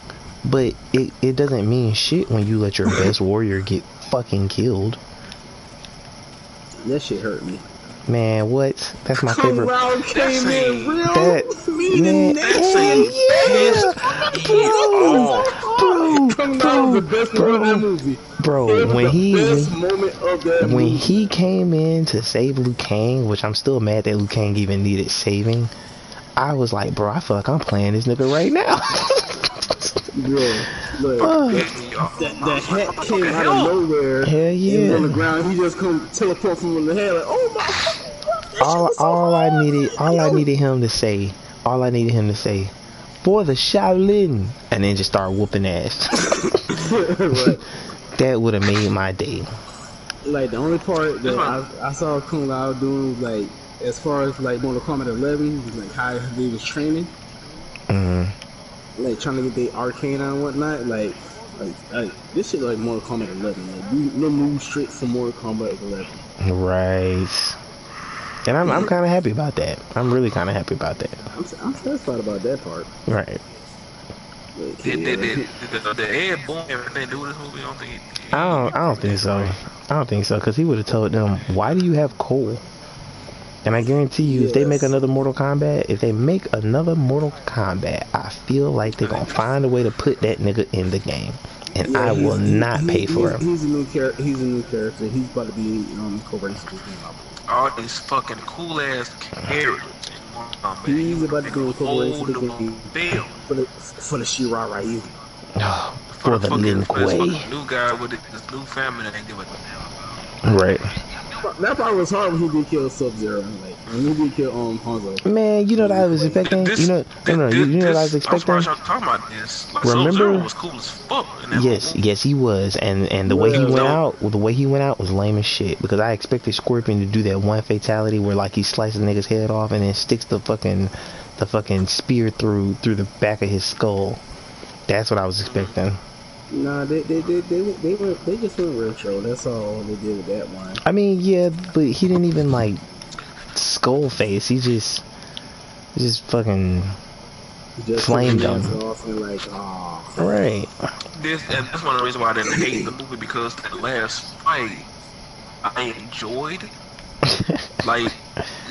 but it doesn't mean shit when you let your best warrior get fucking killed. That shit hurt me. Man, what? That's my favorite. That came in real man, bro, when he came in to save Liu Kang, which I'm still mad that Liu Kang even needed saving, I was like, bro, I feel like I'm playing this nigga right now. Bro, look, that hat came out of nowhere. Hell yeah. On the ground, he just come teleport from the head like, oh my. All I needed him to say, for the Shaolin, and then just start whooping ass. Right. That would have made my day. Like, the only part that I saw Kung Lao doing, like, as far as like Mortal Kombat 11, was like how they was training. Like, trying to get the arcane and whatnot. Like this shit like Mortal Kombat 11. Like, no move straight from Mortal Kombat 11. Right. And I'm kind of happy about that. I'm really kind of happy about that. I'm satisfied about that part. Right. Did Ed Boon everything do with this movie? I don't think so. I don't think so, because he would have told them, why do you have Cole? And I guarantee you, if they make another Mortal Kombat, I feel like they're going to find a way to put that nigga in the game. And I will not pay for him. He's a new character. He's about to be co-racing. All these fucking cool ass characters. He's about to be co-racing for the Shira Ryu. For the Lin Kuei. New guy with this new family that ain't give a damn. Right. That part was hard when he did kill Sub-Zero. Like, when he did kill Hanzo. Man, you know what I was expecting? You know what I was expecting? I'm talking about this. Like, remember? Sub-Zero was cool as fuck. Yes, he was. And the way he went out was lame as shit. Because I expected Scorpion to do that one fatality where, like, he slices a nigga's head off and then sticks the fucking spear through the back of his skull. That's what I was expecting. Nah, they just went retro. That's all they did with that one. I mean, yeah, but he didn't even like skull face. He just fucking flamed him. Like, right. That's one of the reasons why I didn't hate the movie, because the last fight I enjoyed. Like,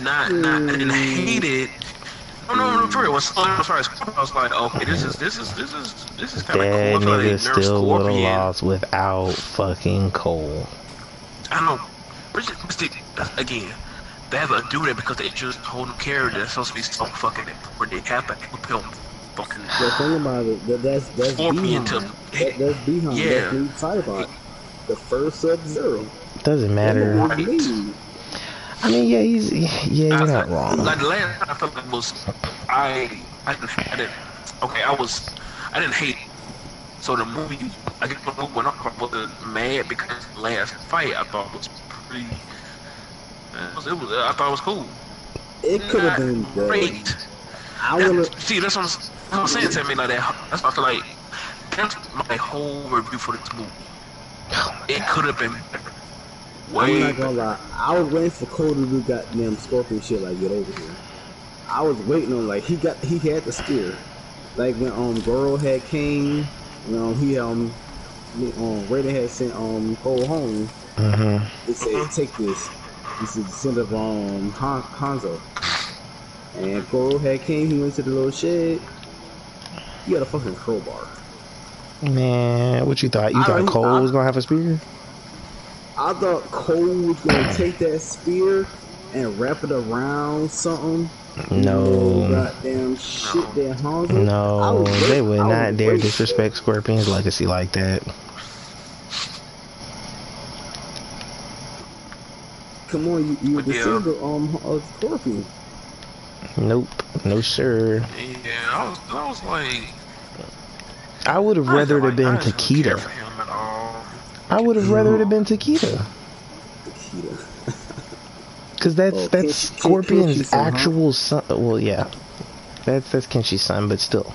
I didn't hate it. No, for real. I was like, okay, this is kind of cool. That nigga still would have lost without fucking Cole. I know. But again, they have to do that because they just told the character that's supposed to be so fucking important. They have to help him fucking. The thing about it, that's Behind. That's Behind. Yeah. That's what you talk about. The first Sub-Zero. Doesn't matter. I mean, yeah, you're not wrong. Like, the last time I felt like was, I didn't hate it. So the movie, I guess when I was mad because the last fight I thought was pretty, I thought it was cool. It could have been great. That's what I'm saying to me like that. That's what I feel like. That's my whole review for this movie. Oh my It could have been I'm way not gonna lie. I was waiting for Cole to do goddamn Scorpion shit like get over here. I was waiting on like he had the spear. Like when Goro had Kane, he Raiden had sent Cole home. They said take this. This is the scent of Hanzo. And Goro had Kane. He went to the little shed. He had a fucking crowbar. Man, what you thought? You thought Cole was gonna have a spear? I thought Cole was gonna take that spear and wrap it around something. No. Goddamn shit that Hanzo. No, they would not dare disrespect Scorpion's legacy like that. Come on, you descended of Scorpion. Nope, no sir. Yeah, I was like, I would have rather it have been Takeda. I would have rather it have been Takeda. Cause that's Scorpion's actual son. Well, yeah, that's Kenshi's son, but still.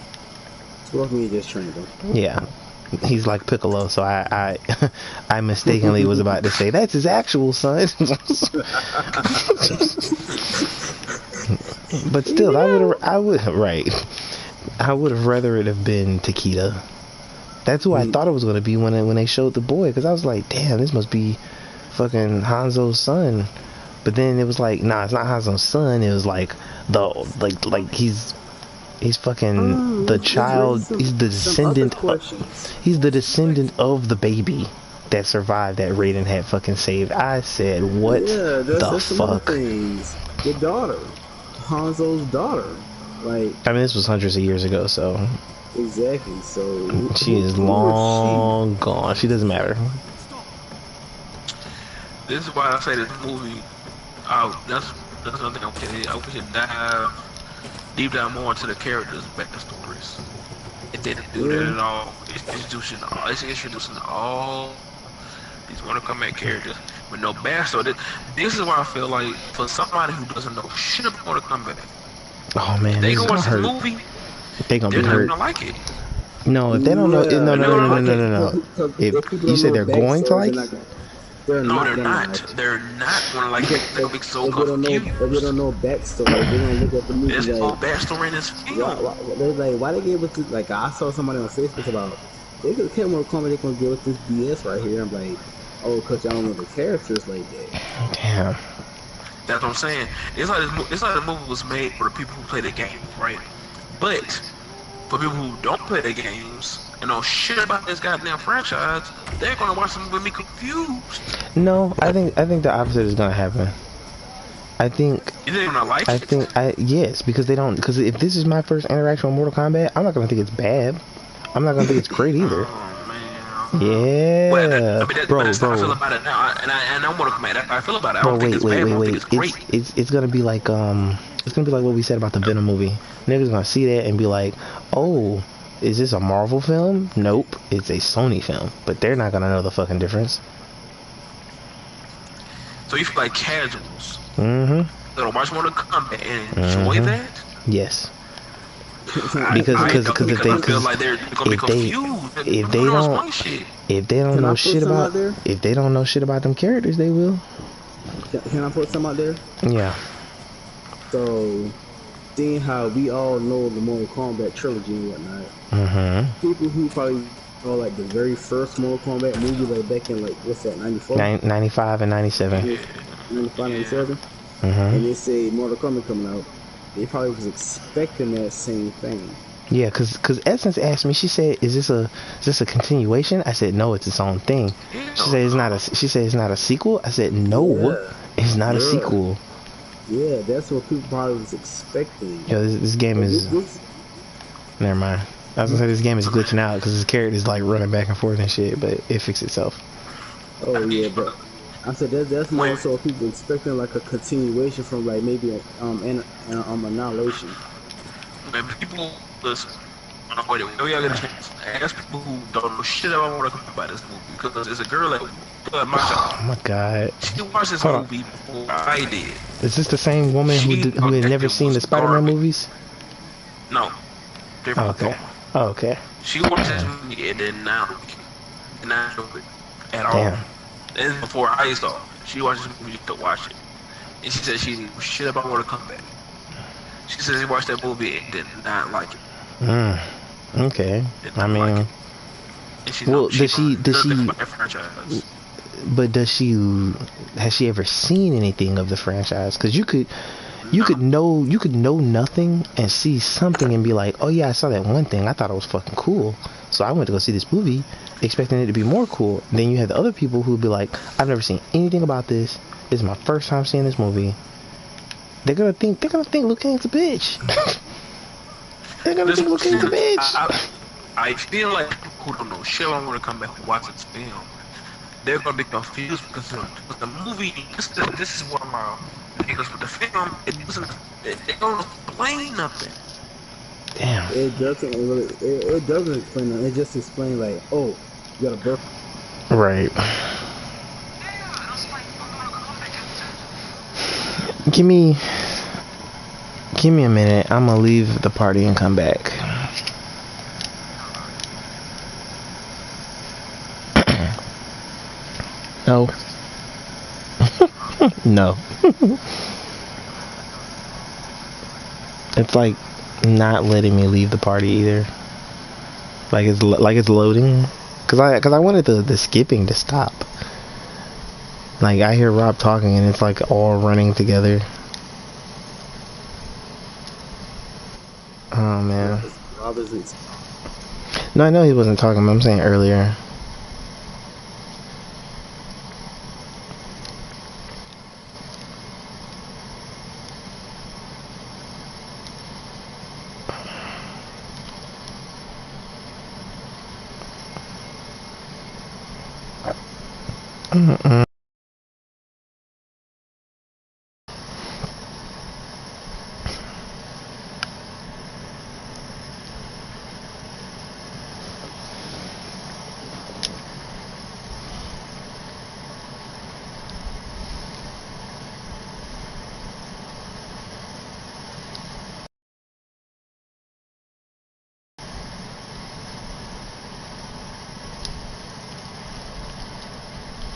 Scorpion just trained him. Yeah, he's like Piccolo, so I mistakenly was about to say that's his actual son. But still, I would have rather it have been Takeda. That's who I thought it was gonna be when they showed the boy, because I was like, damn, this must be fucking Hanzo's son. But then it was like, nah, it's not Hanzo's son. It was like he's fucking the child. He's the descendant. He's the descendant of the baby that survived that Raiden had fucking saved. I said, what the fuck? Your daughter, Hanzo's daughter. Like, I mean, this was hundreds of years ago, so exactly. So she is long gone. She doesn't matter. This is why I say this movie. That's another thing. Okay, I wish it deep dive more into the characters' backstories. It didn't do that at all. It's introducing all these Mortal Kombat characters with no backstory. This is why I feel like for somebody who doesn't know shit about Mortal Kombat, oh man, they gonna watch this movie. They're not gonna like it. No, if they don't know, no. If you say they're going to like it. They're not. They're not gonna like it. They're gonna be so confused. If they don't know backstory, they're gonna look at the movie. There's no like, backstory in this film. They're like, why they gave us this? Like, I saw somebody on Facebook about they could have Mortal Kombat. They're gonna give us this BS right here. I'm like, oh, cause y'all don't know the characters like that. Damn. That's what I'm saying. It's like the movie was made for the people who play the game, right? But for people who don't play the games and know shit about this goddamn franchise, they're gonna watch the movie and be confused. No, I think the opposite is gonna happen. I think you think gonna like it? Yes, because they don't. Because if this is my first interaction with Mortal Kombat, I'm not gonna think it's bad. I'm not gonna think it's great either. Oh, man. Yeah, bro. That's how I feel about it now. And I'm Mortal Kombat. That's how I feel about it. I don't think it's bad. I don't think it's great. It's gonna be like it's gonna be like what we said about the Venom movie. Niggas gonna see that and be like, oh, is this a Marvel film? Nope, it's a Sony film. But they're not gonna know the fucking difference. So you feel like casuals that'll watch Mortal Kombat and enjoy that? Yes. Because if they don't know shit about them characters, they will. Can I put some out there? Yeah. So, seeing how we all know the Mortal Kombat trilogy and whatnot, people who probably know like the very first Mortal Kombat movie, like back in like what's that, 94? 95 and 97. Yeah, 95, 97. And they say Mortal Kombat coming out. They probably was expecting that same thing. Yeah, cause Essence asked me. She said, "Is this a continuation?" I said, "No, it's its own thing." She said, "It's not a." She said, "It's not a sequel." I said, "No, it's not a sequel." Yeah, that's what people probably was expecting. Yo, this game is. Never mind. I was gonna say this game is glitching out because this character is like running back and forth and shit, but it fixed itself. Oh yeah, but I said that's more so people expecting like a continuation from like maybe Annihilation. Man, people listen. Wait, y'all get a chance. Ask people who don't know shit about Mortal Kombat about this movie because there's a girl that oh my god. She watched this movie before I did. Is this the same woman who had never seen the Spider-Man movies? No. Oh, okay. Oh, okay. She watched this movie and then now enjoyed it. at all. Damn. This is before I saw. She watched this movie just to watch it, and she said she didn't shit about Mortal Kombat. She said she watched that movie and did not like it. Okay. I mean, like and she's well, does she? Franchise. But has she ever seen anything of the franchise? Because you could know nothing and see something and be like, oh yeah, I saw that one thing, I thought it was fucking cool, so I went to go see this movie expecting it to be more cool. And then you have the other people who would be like, I've never seen anything about this. This is my first time seeing this movie. They're gonna think Liu Kang's a bitch. They're gonna think Liu Kang's a bitch. I feel like people who don't know shit don't want to come back and watch this film. They're gonna be confused because the movie. This is one of my because with the film, it they don't explain nothing. Damn. It doesn't really. It doesn't explain nothing. It just explains like, oh, you got a birth. Right. Give me a minute. I'm gonna leave the party and come back. No. No. It's like not letting me leave the party either. Like it's loading. Cause I wanted the skipping to stop. Like I hear Rob talking and it's like all running together. Oh man. Rob isn't. No, I know he wasn't talking, but I'm saying earlier.